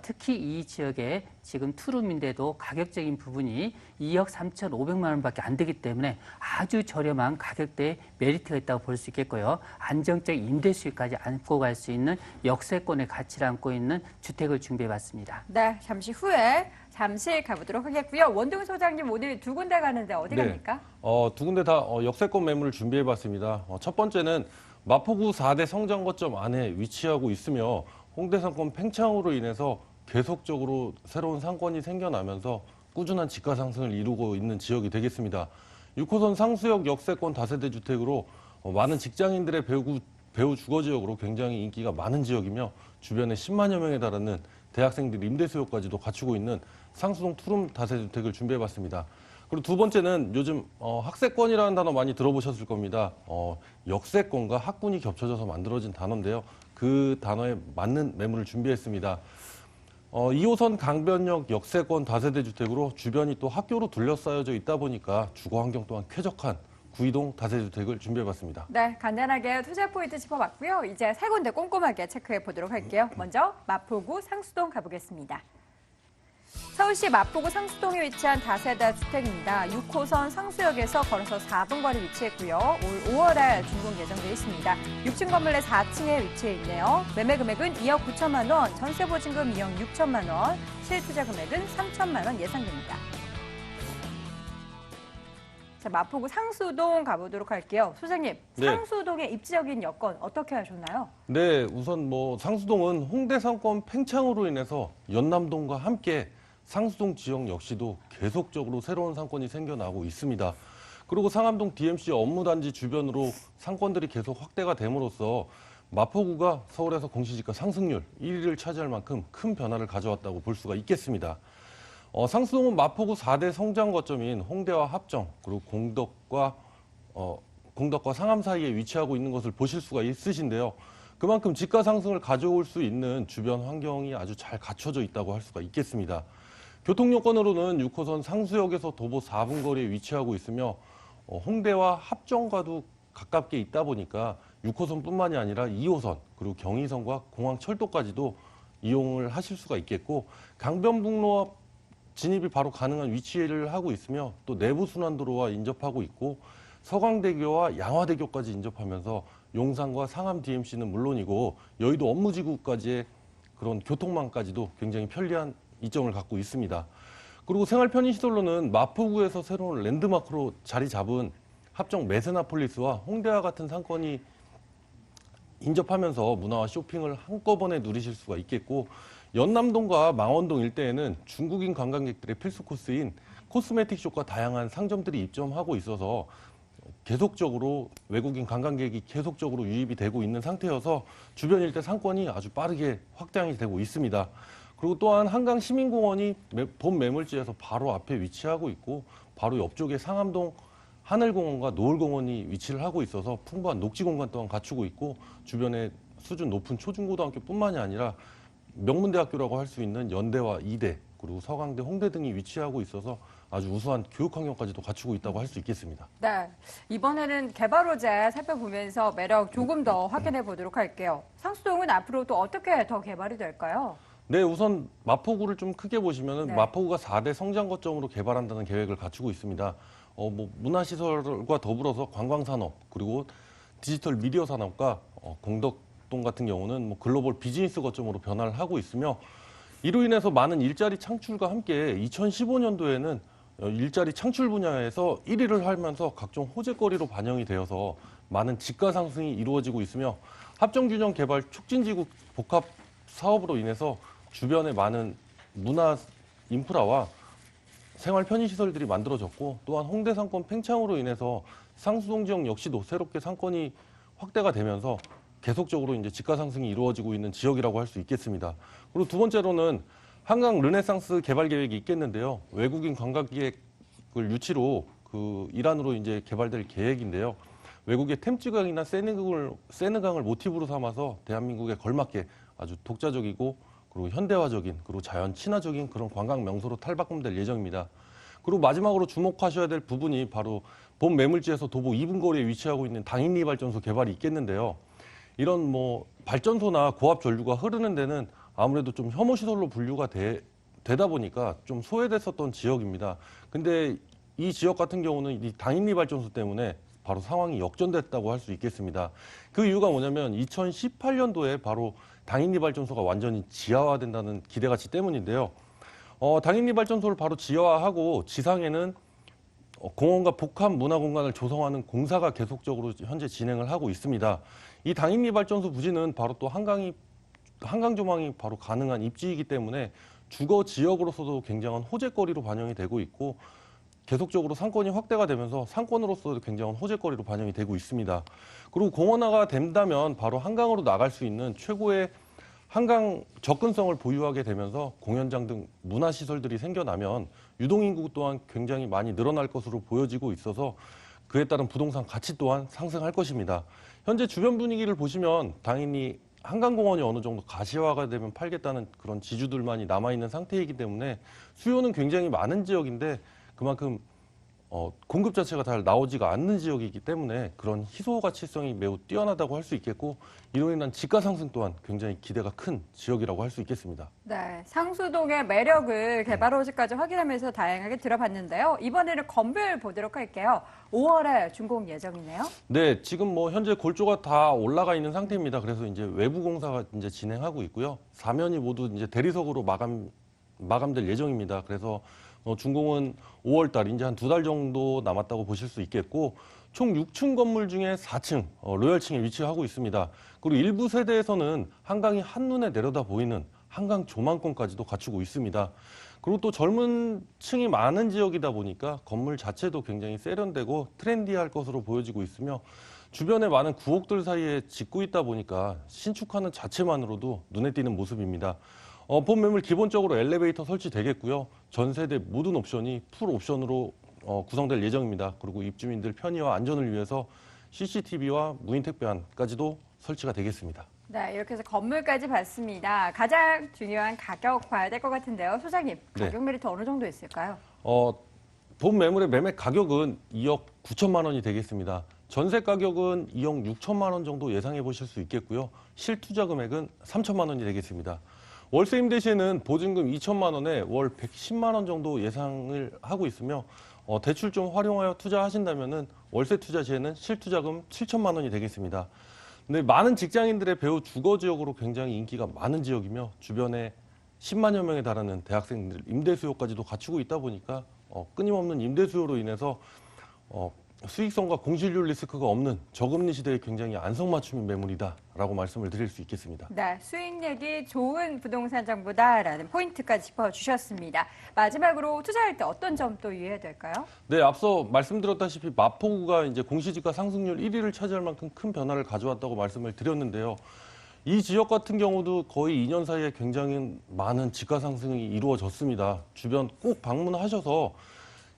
특히 이 지역에 지금 투룸인데도 가격적인 부분이 2억 3,500만 원밖에 안 되기 때문에 아주 저렴한 가격대에 메리트가 있다고 볼 수 있겠고요. 안정적 임대 수익까지 안고 갈 수 있는 역세권의 가치를 안고 있는 주택을 준비해봤습니다. 네, 잠시 후에 잠실 가보도록 하겠고요. 원동희 소장님 오늘 두 군데 가는데 어디 갑니까? 두 군데 다 역세권 매물을 준비해봤습니다. 첫 번째는 마포구 4대 성장 거점 안에 위치하고 있으며 홍대 상권 팽창으로 인해서 계속적으로 새로운 상권이 생겨나면서 꾸준한 지가 상승을 이루고 있는 지역이 되겠습니다. 6호선 상수역 역세권 다세대 주택으로 많은 직장인들의 배후 주거 지역으로 굉장히 인기가 많은 지역이며 주변에 10만여 명에 달하는 대학생들 임대 수요까지도 갖추고 있는 상수동 투룸 다세대 주택을 준비해봤습니다. 그리고 두 번째는 요즘 학세권이라는 단어 많이 들어보셨을 겁니다. 역세권과 학군이 겹쳐져서 만들어진 단어인데요. 그 단어에 맞는 매물을 준비했습니다. 2호선 강변역 역세권 다세대 주택으로 주변이 또 학교로 둘러싸여져 있다 보니까 주거 환경 또한 쾌적한 구이동 다세대 주택을 준비해봤습니다. 네, 간단하게 투자 포인트 짚어봤고요. 이제 세 군데 꼼꼼하게 체크해 보도록 할게요. 먼저 마포구 상수동 가보겠습니다. 서울시 마포구 상수동에 위치한 다세대 주택입니다. 6호선 상수역에서 걸어서 4분 거리 위치했고요. 올 5월에 준공 예정돼 있습니다. 6층 건물 내 4층에 위치해 있네요. 매매 금액은 2억 9천만 원, 전세 보증금 2억 6천만 원, 실투자 금액은 3천만 원 예상됩니다. 자, 마포구 상수동 가보도록 할게요. 소장님, 네. 상수동의 입지적인 여건 어떻게 하셨나요? 네, 우선 상수동은 홍대 상권 팽창으로 인해서 연남동과 함께 상수동 지역 역시도 계속적으로 새로운 상권이 생겨나고 있습니다. 그리고 상암동 DMC 업무단지 주변으로 상권들이 계속 확대가 됨으로써 마포구가 서울에서 공시지가 상승률 1위를 차지할 만큼 큰 변화를 가져왔다고 볼 수가 있겠습니다. 상수동은 마포구 4대 성장 거점인 홍대와 합정, 그리고 공덕과 상암 사이에 위치하고 있는 것을 보실 수가 있으신데요. 그만큼 집가 상승을 가져올 수 있는 주변 환경이 아주 잘 갖춰져 있다고 할 수가 있겠습니다. 교통 여건으로는 6호선 상수역에서 도보 4분 거리에 위치하고 있으며 홍대와 합정과도 가깝게 있다 보니까 6호선뿐만이 아니라 2호선 그리고 경의선과 공항철도까지도 이용을 하실 수가 있겠고 강변북로와 진입이 바로 가능한 위치를 하고 있으며 또 내부순환도로와 인접하고 있고 서강대교와 양화대교까지 인접하면서 용산과 상암 DMC는 물론이고 여의도 업무지구까지의 그런 교통망까지도 굉장히 편리한 이점을 갖고 있습니다. 그리고 생활 편의시설로는 마포구에서 새로운 랜드마크로 자리 잡은 합정 메세나폴리스와 홍대와 같은 상권이 인접하면서 문화와 쇼핑을 한꺼번에 누리실 수가 있겠고 연남동과 망원동 일대에는 중국인 관광객들의 필수 코스인 코스메틱숍과 다양한 상점들이 입점하고 있어서 계속적으로 외국인 관광객이 계속적으로 유입이 되고 있는 상태여서 주변 일대 상권이 아주 빠르게 확장이 되고 있습니다. 그리고 또한 한강 시민공원이 본 매물지에서 바로 앞에 위치하고 있고 바로 옆쪽에 상암동 하늘공원과 노을공원이 위치를 하고 있어서 풍부한 녹지공간 또한 갖추고 있고 주변에 수준 높은 초중고등학교뿐만이 아니라 명문대학교라고 할 수 있는 연대와 이대 그리고 서강대, 홍대 등이 위치하고 있어서 아주 우수한 교육 환경까지도 갖추고 있다고 할 수 있겠습니다. 네, 이번에는 개발 호재 살펴보면서 매력 조금 더 확인해 보도록 할게요. 상수동은 앞으로 또 어떻게 더 개발이 될까요? 네, 우선 마포구를 좀 크게 보시면은 네. 마포구가 4대 성장 거점으로 개발한다는 계획을 갖추고 있습니다. 문화시설과 더불어서 관광산업 그리고 디지털 미디어 산업과 공덕동 같은 경우는 글로벌 비즈니스 거점으로 변화를 하고 있으며 이로 인해서 많은 일자리 창출과 함께 2015년도에는 일자리 창출 분야에서 1위를 하면서 각종 호재거리로 반영이 되어서 많은 지가 상승이 이루어지고 있으며 합정균형 개발 촉진지구 복합 사업으로 인해서 주변에 많은 문화 인프라와 생활 편의시설들이 만들어졌고 또한 홍대 상권 팽창으로 인해서 상수동 지역 역시도 새롭게 상권이 확대가 되면서 계속적으로 이제 지가 상승이 이루어지고 있는 지역이라고 할 수 있겠습니다. 그리고 두 번째로는 한강 르네상스 개발 계획이 있겠는데요. 외국인 관광객을 유치로 그 일환으로 이제 개발될 계획인데요. 외국의 템즈강이나 세느강을 모티브로 삼아서 대한민국에 걸맞게 아주 독자적이고 그리고 현대화적인 그리고 자연 친화적인 그런 관광 명소로 탈바꿈될 예정입니다. 그리고 마지막으로 주목하셔야 될 부분이 바로 본 매물지에서 도보 2분 거리에 위치하고 있는 당인리 발전소 개발이 있겠는데요. 이런 뭐 발전소나 고압 전류가 흐르는 데는 아무래도 좀 혐오 시설로 분류가 되다 보니까 좀 소외됐었던 지역입니다. 근데 이 지역 같은 경우는 이 당인리 발전소 때문에 바로 상황이 역전됐다고 할 수 있겠습니다. 그 이유가 뭐냐면 2018년도에 바로 당인리 발전소가 완전히 지하화된다는 기대가치 때문인데요. 당인리 발전소를 바로 지하화하고 지상에는 공원과 복합 문화공간을 조성하는 공사가 계속적으로 현재 진행을 하고 있습니다. 이 당인리 발전소 부지는 바로 또 한강 조망이 바로 가능한 입지이기 때문에 주거 지역으로서도 굉장한 호재거리로 반영이 되고 있고 계속적으로 상권이 확대가 되면서 상권으로서도 굉장한 호재거리로 반영이 되고 있습니다. 그리고 공원화가 된다면 바로 한강으로 나갈 수 있는 최고의 한강 접근성을 보유하게 되면서 공연장 등 문화시설들이 생겨나면 유동인구 또한 굉장히 많이 늘어날 것으로 보여지고 있어서 그에 따른 부동산 가치 또한 상승할 것입니다. 현재 주변 분위기를 보시면 당연히 한강공원이 어느 정도 가시화가 되면 팔겠다는 그런 지주들만이 남아있는 상태이기 때문에 수요는 굉장히 많은 지역인데 그만큼 공급 자체가 잘 나오지가 않는 지역이기 때문에 그런 희소 가치성이 매우 뛰어나다고 할 수 있겠고 이로 인한 지가 상승 또한 굉장히 기대가 큰 지역이라고 할 수 있겠습니다. 네, 상수동의 매력을 개발 호지까지 확인하면서 다양하게 들어봤는데요. 이번에는 건물 보도록 할게요. 5월에 준공 예정이네요. 네, 지금 뭐 현재 골조가 다 올라가 있는 상태입니다. 그래서 이제 외부 공사가 이제 진행하고 있고요. 사면이 모두 이제 대리석으로 마감될 예정입니다. 그래서 준공은 5월 달, 이제 한 2달 정도 남았다고 보실 수 있겠고, 총 6층 건물 중에 4층, 로열층에 위치하고 있습니다. 그리고 일부 세대에서는 한강이 한눈에 내려다 보이는 한강 조망권까지도 갖추고 있습니다. 그리고 또 젊은 층이 많은 지역이다 보니까 건물 자체도 굉장히 세련되고 트렌디할 것으로 보여지고 있으며, 주변에 많은 구옥들 사이에 짓고 있다 보니까 신축하는 자체만으로도 눈에 띄는 모습입니다. 본 매물 기본적으로 엘리베이터 설치되겠고요. 전 세대 모든 옵션이 풀 옵션으로 구성될 예정입니다. 그리고 입주민들 편의와 안전을 위해서 CCTV와 무인 택배함까지도 설치가 되겠습니다. 네, 이렇게 해서 건물까지 봤습니다. 가장 중요한 가격 봐야 될 것 같은데요. 소장님, 가격 메리트 어느 정도 있을까요? 본 매물의 매매 가격은 2억 9천만 원이 되겠습니다. 전세 가격은 2억 6천만 원 정도 예상해 보실 수 있겠고요. 실투자 금액은 3천만 원이 되겠습니다. 월세 임대 시에는 보증금 2천만 원에 월 110만 원 정도 예상을 하고 있으며 대출 좀 활용하여 투자하신다면은 월세 투자 시에는 실투자금 7천만 원이 되겠습니다. 근데 많은 직장인들의 배우 주거 지역으로 굉장히 인기가 많은 지역이며 주변에 10만여 명에 달하는 대학생들 임대 수요까지도 갖추고 있다 보니까 끊임없는 임대 수요로 인해서 수익성과 공실률 리스크가 없는 저금리 시대에 굉장히 안성맞춤인 매물이다라고 말씀을 드릴 수 있겠습니다. 네, 수익력이 좋은 부동산 정보다라는 포인트까지 짚어주셨습니다. 마지막으로 투자할 때 어떤 점 또 유의해야 될까요? 네, 앞서 말씀드렸다시피 마포구가 이제 공시지가 상승률 1위를 차지할 만큼 큰 변화를 가져왔다고 말씀을 드렸는데요. 이 지역 같은 경우도 거의 2년 사이에 굉장히 많은 지가 상승이 이루어졌습니다. 주변 꼭 방문하셔서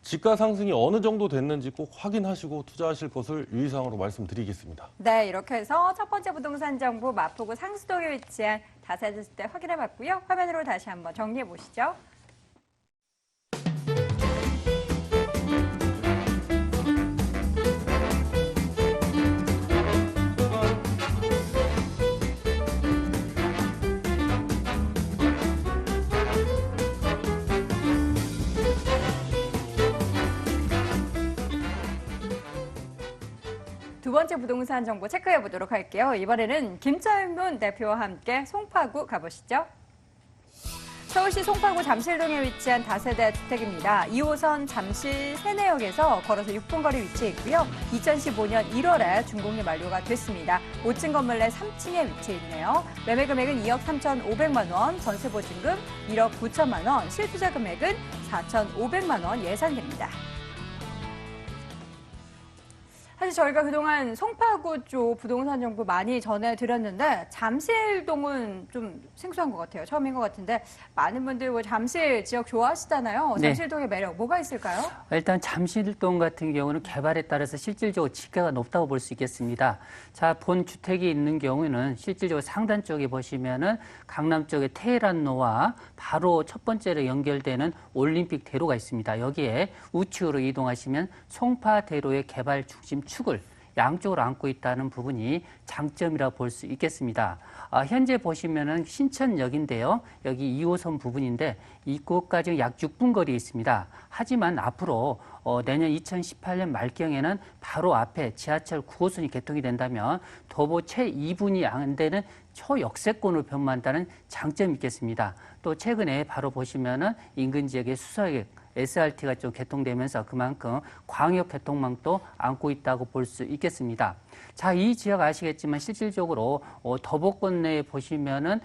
지가 상승이 어느 정도 됐는지 꼭 확인하시고 투자하실 것을 유의사항으로 말씀드리겠습니다. 네, 이렇게 해서 첫 번째 부동산 정보 마포구 상수동에 위치한 다세대주택 확인해봤고요. 화면으로 다시 한번 정리해 보시죠. 두 번째 부동산 정보 체크해 보도록 할게요. 이번에는 김철문 대표와 함께 송파구 가보시죠. 서울시 송파구 잠실동에 위치한 다세대 주택입니다. 2호선 잠실 세내역에서 걸어서 6분 거리 위치해 있고요. 2015년 1월에 준공이 만료가 됐습니다. 5층 건물 내 3층에 위치해 있네요. 매매 금액은 2억 3,500만 원, 전세 보증금 1억 9천만 원, 실투자 금액은 4,500만 원 예상됩니다. 사실 저희가 그동안 송파구 쪽 부동산 정보 많이 전해드렸는데 잠실동은 좀 생소한 것 같아요. 처음인 것 같은데 많은 분들 뭐 잠실 지역 좋아하시잖아요. 네. 잠실동의 매력 뭐가 있을까요? 일단 잠실동 같은 경우는 개발에 따라서 실질적으로 지가가 높다고 볼 수 있겠습니다. 자, 본 주택이 있는 경우에는 실질적으로 상단 쪽에 보시면은 강남 쪽에 테헤란로와 바로 첫 번째로 연결되는 올림픽 대로가 있습니다. 여기에 우측으로 이동하시면 송파대로의 개발 중심 축을 양쪽으로 안고 있다는 부분이 장점이라 볼 수 있겠습니다. 현재 보시면은 신천역인데요. 여기 2호선 부분인데 이곳까지 약 6분 거리에 있습니다. 하지만 앞으로 내년 2018년 말경에는 바로 앞에 지하철 9호선이 개통이 된다면 도보 채 2분이 안 되는 초역세권으로 변모한다는 장점이 있겠습니다. 또 최근에 바로 보시면은 인근 지역의 수서역 SRT가 좀 개통되면서 그만큼 광역 교통망도 안고 있다고 볼 수 있겠습니다. 자, 이 지역 아시겠지만 실질적으로 더보권 내에 보시면은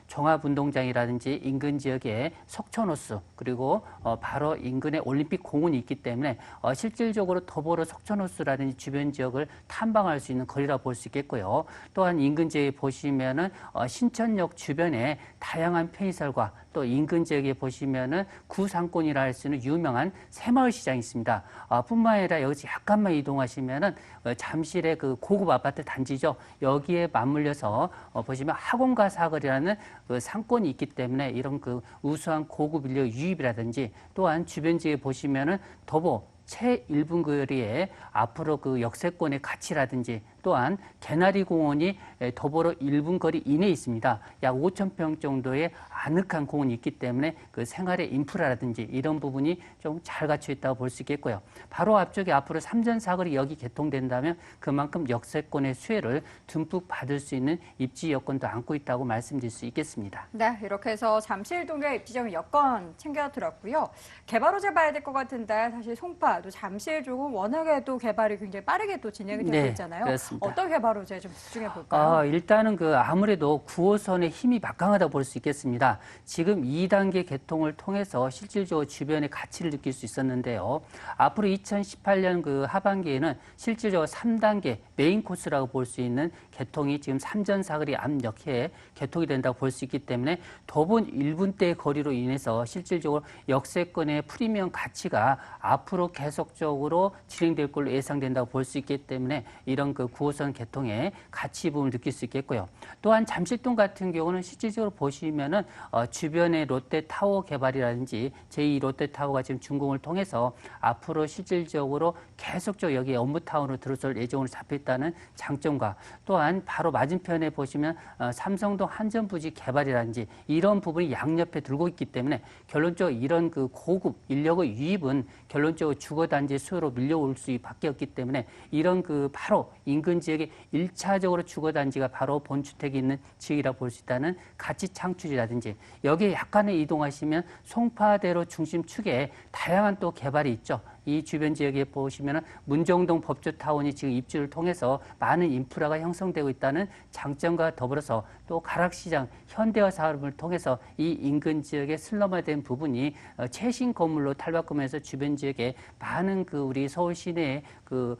종합운동장이라든지 인근 지역에 석촌호수 그리고 바로 인근에 올림픽 공원이 있기 때문에 실질적으로 더보로 석촌호수라든지 주변 지역을 탐방할 수 있는 거리라 볼 수 있겠고요. 또한 인근 지역에 보시면은 신천역 주변에 다양한 편의시설과 또 인근 지역에 보시면은 구상권이라 할 수 있는 유명한 새마을 시장이 있습니다. 뿐만 아니라 여기서 약간만 이동하시면은 잠실의 그 고급 아파트 단지죠. 여기에 맞물려서 보시면 학원가 사거리라는 그 상권이 있기 때문에 이런 그 우수한 고급 인력 유입이라든지 또한 주변 지역에 보시면은 더보 채 1분 거리에 앞으로 그 역세권의 가치라든지 또한 개나리 공원이 더불어 1분 거리 이내에 있습니다. 약 5,000평 정도의 아늑한 공원이 있기 때문에 그 생활의 인프라라든지 이런 부분이 좀 잘 갖춰 있다고 볼 수 있겠고요. 바로 앞쪽에 앞으로 삼전사거리 여기 개통된다면 그만큼 역세권의 수혜를 듬뿍 받을 수 있는 입지 여건도 안고 있다고 말씀드릴 수 있겠습니다. 네, 이렇게 해서 잠실동의 입지적 여건 챙겨드렸고요. 개발 호재 봐야 될 것 같은데 사실 송파 또 잠실 쪽은 워낙에 또 개발이 굉장히 빠르게 또 진행이 되고 네, 있잖아요. 그렇습니다. 어떤 개발 호재 좀 집중해 볼까요? 일단은 그 아무래도 9호선의 힘이 막강하다 볼 수 있겠습니다. 지금 2단계 개통을 통해서 실질적으로 주변의 가치를 느낄 수 있었는데요. 앞으로 2018년 그 하반기에는 실질적으로 3단계 메인 코스라고 볼 수 있는 개통이 지금 삼전사거리 앞역에 개통이 된다고 볼 수 있기 때문에 도본 1분대 거리로 인해서 실질적으로 역세권의 프리미엄 가치가 앞으로 계속적으로 진행될 걸로 예상된다고 볼 수 있기 때문에 이런 그 9호선 개통의 가치 부분을 느낄 수 있겠고요. 또한 잠실동 같은 경우는 실질적으로 보시면은 주변의 롯데타워 개발이라든지 제2 롯데타워가 지금 준공을 통해서 앞으로 실질적으로 계속적으로 여기 업무타운으로 들어설 예정으로 잡혀 있다는 장점과 또한 바로 맞은편에 보시면 삼성동 한전부지 개발이라든지 이런 부분이 양옆에 들고 있기 때문에 결론적으로 이런 그 고급 인력의 유입은 결론적으로 주거단지 수요로 밀려올 수밖에 없기 때문에 이런 그 바로 인근 지역에 1차적으로 주거단지가 바로 본주택이 있는 지역이라 볼 수 있다는 가치 창출이라든지 여기에 약간의 이동하시면 송파대로 중심축에 다양한 또 개발이 있죠. 이 주변 지역에 보시면은 문정동 법조타운이 지금 입주를 통해서 많은 인프라가 형성되고 있다는 장점과 더불어서 또 가락시장 현대화 사업을 통해서 이 인근 지역의 슬럼화된 부분이 최신 건물로 탈바꿈해서 주변 지역에 많은 그 우리 서울 시내의 그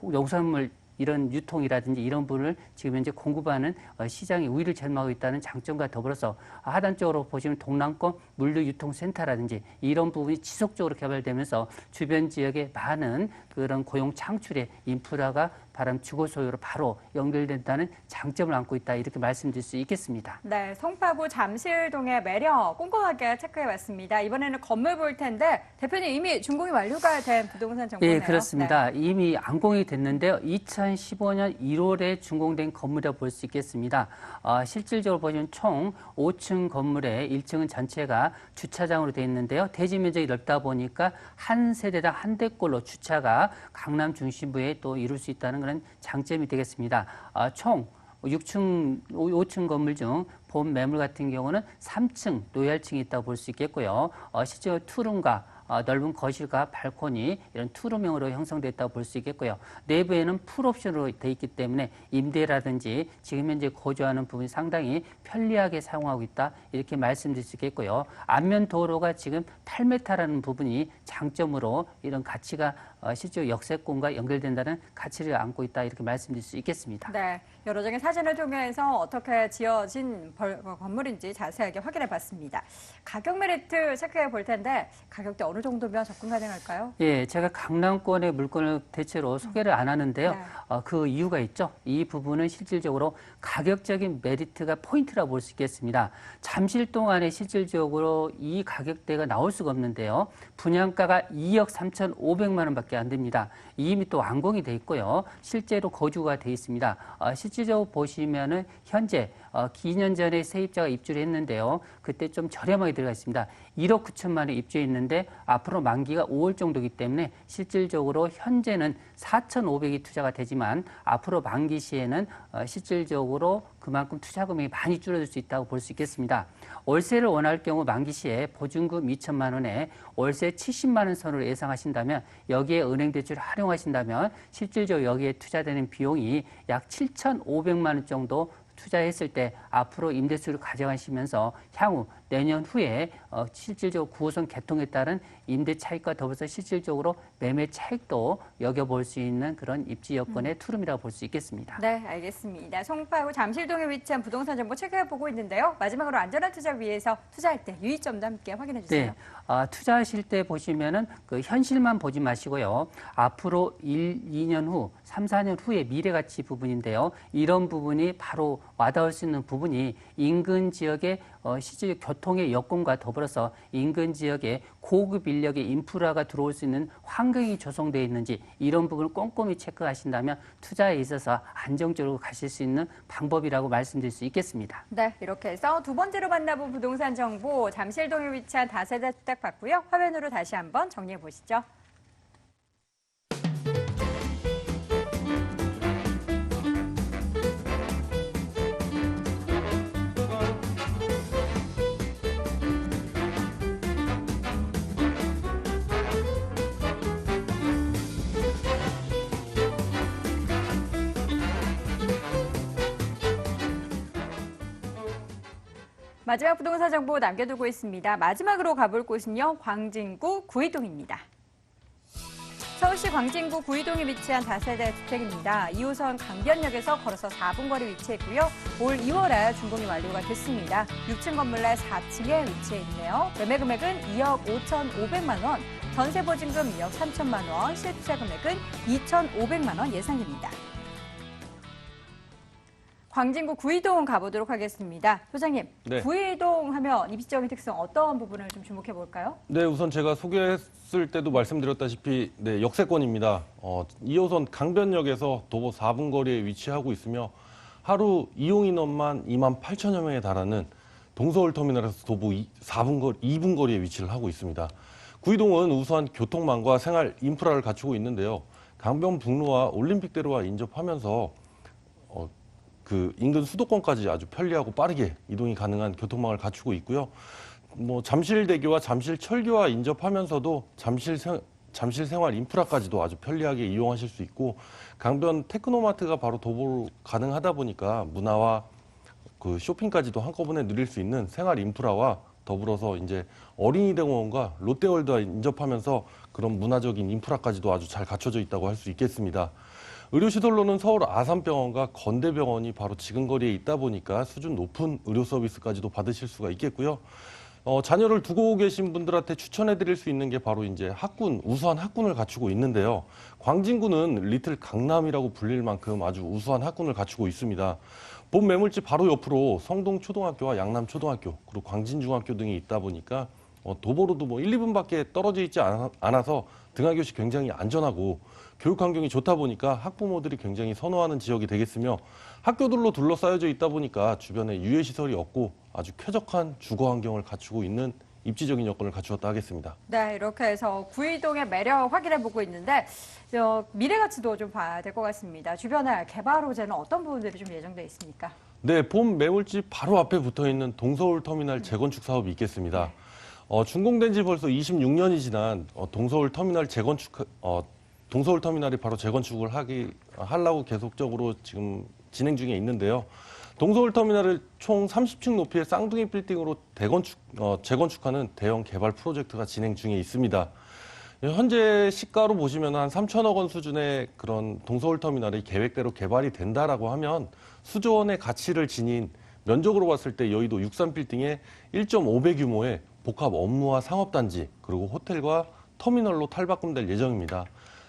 농산물 이런 유통이라든지 이런 부분을 지금 현재 공급하는 시장의 우위를 점하고 있다는 장점과 더불어서 하단 쪽으로 보시면 동남권 물류유통센터라든지 이런 부분이 지속적으로 개발되면서 주변 지역에 많은 그런 고용 창출의 인프라가 바람 주거 소유로 바로 연결된다는 장점을 안고 있다 이렇게 말씀드릴 수 있겠습니다. 네, 송파구 잠실동의 매력 꼼꼼하게 체크해봤습니다. 이번에는 건물 볼 텐데 대표님 이미 준공이 완료가 된 부동산 정보네요. 예, 그렇습니다. 네. 이미 안공이 됐는데요. 2015년 1월에 준공된 건물이라고 볼 수 있겠습니다. 실질적으로 보시면 총 5층 건물에 1층은 전체가 주차장으로 되어 있는데요. 대지 면적이 넓다 보니까 한 세대당 한 대꼴로 주차가 강남 중심부에 또 이룰 수 있다는 그런 장점이 되겠습니다. 총 5층 건물 중 본 매물 같은 경우는 3층 노열층이 있다고 볼 수 있겠고요. 실제로 투룸과 넓은 거실과 발코니 이런 투룸형으로 형성됐다고 볼 수 있겠고요. 내부에는 풀옵션으로 되어 있기 때문에 임대라든지 지금 현재 거주하는 부분이 상당히 편리하게 사용하고 있다 이렇게 말씀드릴 수 있겠고요. 앞면 도로가 지금 8m라는 부분이 장점으로 이런 가치가 실제로 역세권과 연결된다는 가치를 안고 있다 이렇게 말씀드릴 수 있겠습니다. 네, 여러 장의 사진을 통해서 어떻게 지어진 건물인지 자세하게 확인해 봤습니다. 가격 메리트 체크해 볼 텐데 가격대 어느 정도면 접근 가능할까요? 예, 제가 강남권의 물건을 대체로 소개를 안 하는데요. 네. 그 이유가 있죠. 이 부분은 실질적으로 가격적인 메리트가 포인트라고 볼 수 있겠습니다. 잠실 동안에 실질적으로 이 가격대가 나올 수가 없는데요. 분양가가 2억 3,500만 원밖에 안 됩니다. 이미 또 완공이 돼 있고요. 실제로 거주가 돼 있습니다. 실질적으로 보시면은 현재 2년 전에 세입자가 입주를 했는데요. 그때 좀 저렴하게 들어가 있습니다. 1억 9천만 원 입주했는데 앞으로 만기가 5월 정도이기 때문에 실질적으로 현재는 4,500이 투자가 되지만 앞으로 만기 시에는 실질적으로 그만큼 투자 금액이 많이 줄어들 수 있다고 볼 수 있겠습니다. 월세를 원할 경우 만기 시에 보증금 2천만 원에 월세 70만 원 선으로 예상하신다면 여기에 은행 대출을 활용하신다면 실질적으로 여기에 투자되는 비용이 약 7,500만 원 정도 투자했을 때 앞으로 임대수를 가져가시면서 향후 내년 후에 실질적으로 9호선 개통에 따른 임대 차익과 더불어서 실질적으로 매매 차익도 여겨볼 수 있는 그런 입지 여건의 투룸이라고 볼 수 있겠습니다. 네, 알겠습니다. 송파구 잠실동에 위치한 부동산 정보 체크해보고 있는데요. 마지막으로 안전한 투자 위해서 투자할 때 유의점도 함께 확인해 주세요. 네. 투자하실 때 보시면은 그 현실만 보지 마시고요. 앞으로 1, 2년 후, 3, 4년 후의 미래 가치 부분인데요. 이런 부분이 바로 와닿을 수 있는 부분이 인근 지역의 실제 교통의 여건과 더불어서 인근 지역에 고급 인력의 인프라가 들어올 수 있는 환경이 조성되어 있는지 이런 부분을 꼼꼼히 체크하신다면 투자에 있어서 안정적으로 가실 수 있는 방법이라고 말씀드릴 수 있겠습니다. 네, 이렇게 해서 두 번째로 만나본 부동산 정보 잠실동에 위치한 다세대 주택 봤고요. 화면으로 다시 한번 정리해 보시죠. 마지막 부동산 정보 남겨두고 있습니다. 마지막으로 가볼 곳은요. 광진구 구이동입니다. 서울시 광진구 구이동에 위치한 다세대 주택입니다. 2호선 강변역에서 걸어서 4분 거리 위치해 있고요. 올 2월에 준공이 완료가 됐습니다. 6층 건물 내 4층에 위치해 있네요. 매매 금액은 2억 5,500만 원, 전세 보증금 2억 3천만 원, 실투자 금액은 2,500만 원 예상됩니다. 광진구 구이동 가보도록 하겠습니다. 소장님, 네. 구이동 하면 입지적인 특성 어떤 부분을 좀 주목해 볼까요? 네, 우선 제가 소개했을 때도 말씀드렸다시피 네, 역세권입니다. 2호선 강변역에서 도보 4분 거리에 위치하고 있으며 하루 이용 인원만 2만 8천여 명에 달하는 동서울터미널에서 도보 2분 거리에 위치를 하고 있습니다. 구이동은 우수한 교통망과 생활 인프라를 갖추고 있는데요. 강변북로와 올림픽대로와 인접하면서 그 인근 수도권까지 아주 편리하고 빠르게 이동이 가능한 교통망을 갖추고 있고요. 잠실대교와 잠실철교와 인접하면서도 잠실 생활 인프라까지도 아주 편리하게 이용하실 수 있고 강변 테크노마트가 바로 도보로 가능하다 보니까 문화와 그 쇼핑까지도 한꺼번에 누릴 수 있는 생활 인프라와 더불어서 이제 어린이대공원과 롯데월드와 인접하면서 그런 문화적인 인프라까지도 아주 잘 갖춰져 있다고 할 수 있겠습니다. 의료시설로는 서울 아산병원과 건대병원이 바로 지근거리에 있다 보니까 수준 높은 의료 서비스까지도 받으실 수가 있겠고요. 자녀를 두고 계신 분들한테 추천해드릴 수 있는 게 바로 이제 우수한 학군을 갖추고 있는데요. 광진구는 리틀 강남이라고 불릴 만큼 아주 우수한 학군을 갖추고 있습니다. 본 매물지 바로 옆으로 성동초등학교와 양남초등학교, 그리고 광진중학교 등이 있다 보니까 도보로도 1, 2분밖에 떨어져 있지 않아서 등하교 시 굉장히 안전하고 교육 환경이 좋다 보니까 학부모들이 굉장히 선호하는 지역이 되겠으며 학교들로 둘러싸여져 있다 보니까 주변에 유해시설이 없고 아주 쾌적한 주거 환경을 갖추고 있는 입지적인 여건을 갖추었다 하겠습니다. 네, 이렇게 해서 구이동의 매력 확인해 보고 있는데 미래 가치도 좀 봐야 될 것 같습니다. 주변에 개발 호재는 어떤 부분들이 좀 예정돼 있습니까? 네, 본 매물집 바로 앞에 붙어 있는 동서울 터미널 재건축 사업이 있겠습니다. 준공된 지 벌써 26년이 지난 동서울 터미널 동서울 터미널이 바로 재건축을 하려고 계속적으로 지금 진행 중에 있는데요. 동서울 터미널을 총 30층 높이의 쌍둥이 빌딩으로 재건축하는 대형 개발 프로젝트가 진행 중에 있습니다. 현재 시가로 보시면 한 3천억 원 수준의 그런 동서울 터미널이 계획대로 개발이 된다라고 하면 수조 원의 가치를 지닌 면적으로 봤을 때 여의도 63빌딩에 1.5배 규모의 복합 업무와 상업단지 그리고 호텔과 터미널로 탈바꿈될 예정입니다.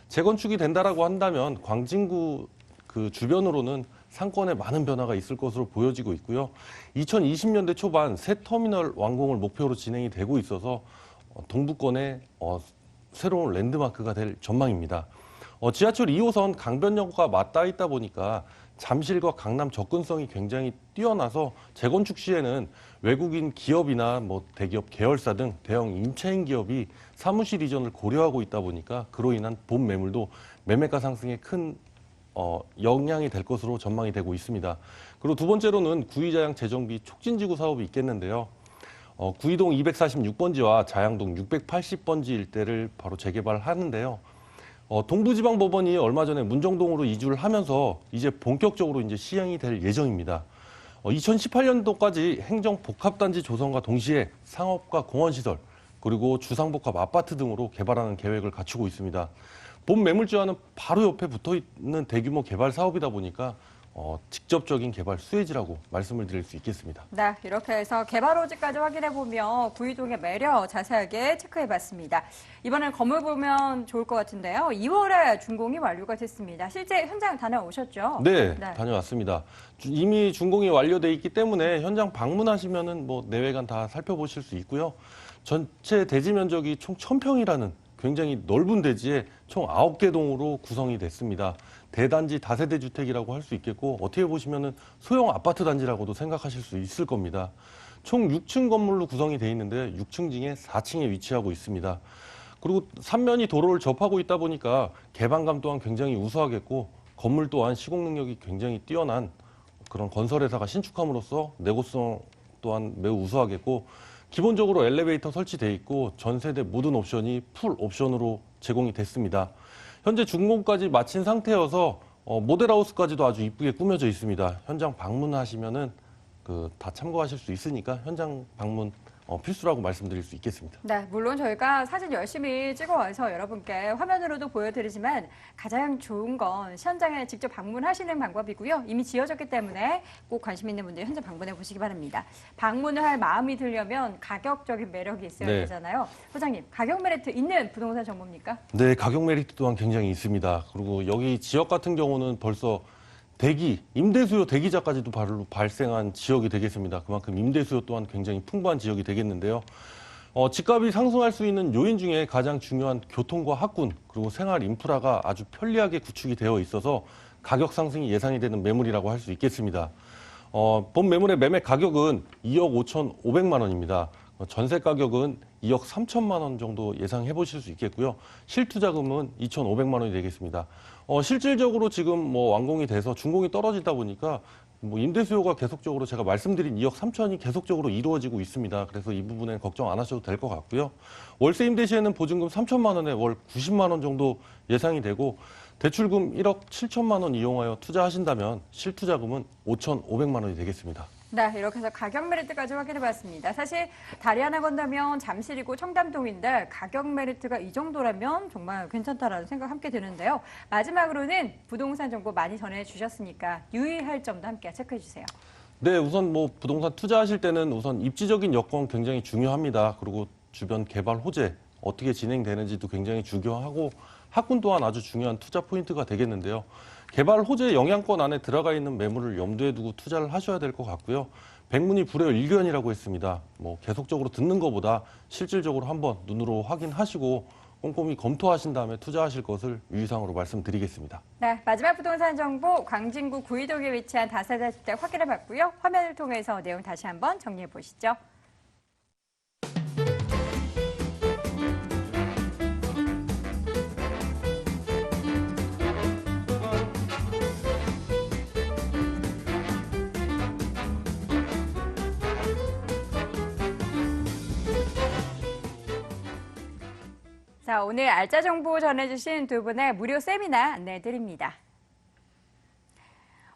재건축이 된다라고 한다면 광진구 그 주변으로는 상권에 많은 변화가 있을 것으로 보여지고 있고요. 2020년대 초반 새 터미널 완공을 목표로 진행이 되고 있어서 동부권의 새로운 랜드마크가 될 전망입니다. 지하철 2호선 강변역과 맞닿아 있다 보니까 잠실과 강남 접근성이 굉장히 뛰어나서 재건축 시에는 외국인 기업이나 대기업 계열사 등 대형 임차인 기업이 사무실 이전을 고려하고 있다 보니까 그로 인한 본 매물도 매매가 상승에 큰 영향이 될 것으로 전망이 되고 있습니다. 그리고 두 번째로는 구의자양 재정비 촉진지구 사업이 있겠는데요. 구의동 246번지와 자양동 680번지 일대를 바로 재개발하는데요. 동부지방법원이 얼마 전에 문정동으로 이주를 하면서 이제 본격적으로 이제 시행이 될 예정입니다. 2018년도까지 행정복합단지 조성과 동시에 상업과 공원시설 그리고 주상복합 아파트 등으로 개발하는 계획을 갖추고 있습니다. 본 매물지와는 바로 옆에 붙어있는 대규모 개발 사업이다 보니까 직접적인 개발 수혜지라고 말씀을 드릴 수 있겠습니다. 네, 이렇게 해서 개발 호지까지 확인해보며 구의동의 매력 자세하게 체크해봤습니다. 이번엔 건물 보면 좋을 것 같은데요. 2월에 준공이 완료가 됐습니다. 실제 현장 다녀오셨죠? 네, 다녀왔습니다. 이미 준공이 완료돼 있기 때문에 현장 방문하시면은 내외관 다 살펴보실 수 있고요. 전체 대지 면적이 총 1000평이라는 굉장히 넓은 대지에 총 9개 동으로 구성이 됐습니다. 대단지 다세대 주택이라고 할 수 있겠고 어떻게 보시면은 소형 아파트 단지라고도 생각하실 수 있을 겁니다. 총 6층 건물로 구성이 되어 있는데 6층 중에 4층에 위치하고 있습니다. 그리고 3면이 도로를 접하고 있다 보니까 개방감 또한 굉장히 우수하겠고 건물 또한 시공 능력이 굉장히 뛰어난 그런 건설회사가 신축함으로써 내구성 또한 매우 우수하겠고 기본적으로 엘리베이터 설치돼 있고 전 세대 모든 옵션이 풀 옵션으로 제공이 됐습니다. 현재 준공까지 마친 상태여서 모델하우스까지도 아주 이쁘게 꾸며져 있습니다. 현장 방문하시면은 다 참고하실 수 있으니까 현장 방문 필수라고 말씀드릴 수 있겠습니다. 네, 물론 저희가 사진 열심히 찍어와서 여러분께 화면으로도 보여드리지만 가장 좋은 건 현장에 직접 방문하시는 방법이고요. 이미 지어졌기 때문에 꼭 관심 있는 분들 현장 방문해 보시기 바랍니다. 방문을 할 마음이 들려면 가격적인 매력이 있어야 되잖아요. 소장님, 가격 메리트 있는 부동산 정보입니까? 네, 가격 메리트 또한 굉장히 있습니다. 그리고 여기 지역 같은 경우는 벌써 임대 수요 대기자까지도 바로 발생한 지역이 되겠습니다. 그만큼 임대 수요 또한 굉장히 풍부한 지역이 되겠는데요. 집값이 상승할 수 있는 요인 중에 가장 중요한 교통과 학군 그리고 생활 인프라가 아주 편리하게 구축이 되어 있어서 가격 상승이 예상이 되는 매물이라고 할 수 있겠습니다. 본 매물의 매매 가격은 2억 5,500만 원입니다. 전세 가격은 2억 3천만 원 정도 예상해 보실 수 있겠고요. 실투자금은 2,500만 원이 되겠습니다. 실질적으로 지금 완공이 돼서 준공이 떨어지다 보니까 임대 수요가 계속적으로 제가 말씀드린 2억 3천이 계속적으로 이루어지고 있습니다. 그래서 이 부분에 걱정 안 하셔도 될 것 같고요. 월세 임대 시에는 보증금 3천만 원에 월 90만 원 정도 예상이 되고 대출금 1억 7천만 원 이용하여 투자하신다면 실투자금은 5,500만 원이 되겠습니다. 네, 이렇게 해서 가격 메리트까지 확인해봤습니다. 사실 다리 하나 건너면 잠실이고 청담동인데 가격 메리트가 이 정도라면 정말 괜찮다라는 생각 함께 드는데요. 마지막으로는 부동산 정보 많이 전해주셨으니까 유의할 점도 함께 체크해주세요. 네, 우선 부동산 투자하실 때는 우선 입지적인 여건 굉장히 중요합니다. 그리고 주변 개발 호재 어떻게 진행되는지도 굉장히 중요하고 학군 또한 아주 중요한 투자 포인트가 되겠는데요. 개발 호재 영향권 안에 들어가 있는 매물을 염두에 두고 투자를 하셔야 될 것 같고요. 백문이 불여일견이라고 했습니다. 계속적으로 듣는 것보다 실질적으로 한번 눈으로 확인하시고 꼼꼼히 검토하신 다음에 투자하실 것을 유의사항으로 말씀드리겠습니다. 네, 마지막 부동산 정보 광진구 구의동에 위치한 다세대 주택 확인해봤고요. 화면을 통해서 내용 다시 한번 정리해 보시죠. 자, 오늘 알짜 정보 전해주신 두 분의 무료 세미나 안내해드립니다.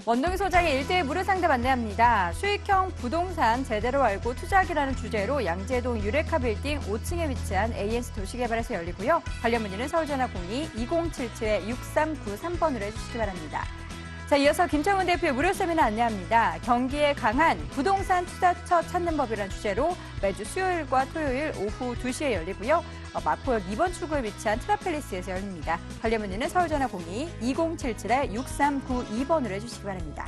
원동희 소장의 1대1 무료 상담 안내합니다. 수익형 부동산 제대로 알고 투자하기라는 주제로 양재동 유레카 빌딩 5층에 위치한 AS 도시개발에서 열리고요. 관련 문의는 서울전화 02-2077-6393번으로 해주시기 바랍니다. 자, 이어서 김창훈 대표의 무료 세미나 안내합니다. 경기에 강한 부동산 투자처 찾는 법이라는 주제로 매주 수요일과 토요일 오후 2시에 열리고요. 마포역 2번 출구에 위치한 트라펠리스에서 열립니다. 관련 문의는 서울전화 02-2077-6392번으로 해주시기 바랍니다.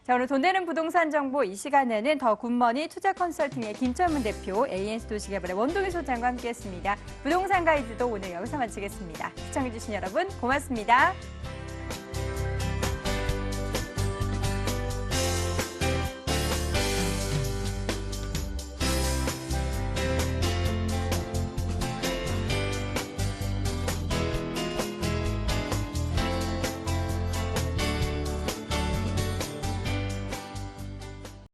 자, 오늘 돈 되는 부동산 정보 이 시간에는 더 굿머니 투자 컨설팅의 김철문 대표, ANS 도시개발의 원동희 소장과 함께했습니다. 부동산 가이드도 오늘 여기서 마치겠습니다. 시청해주신 여러분 고맙습니다.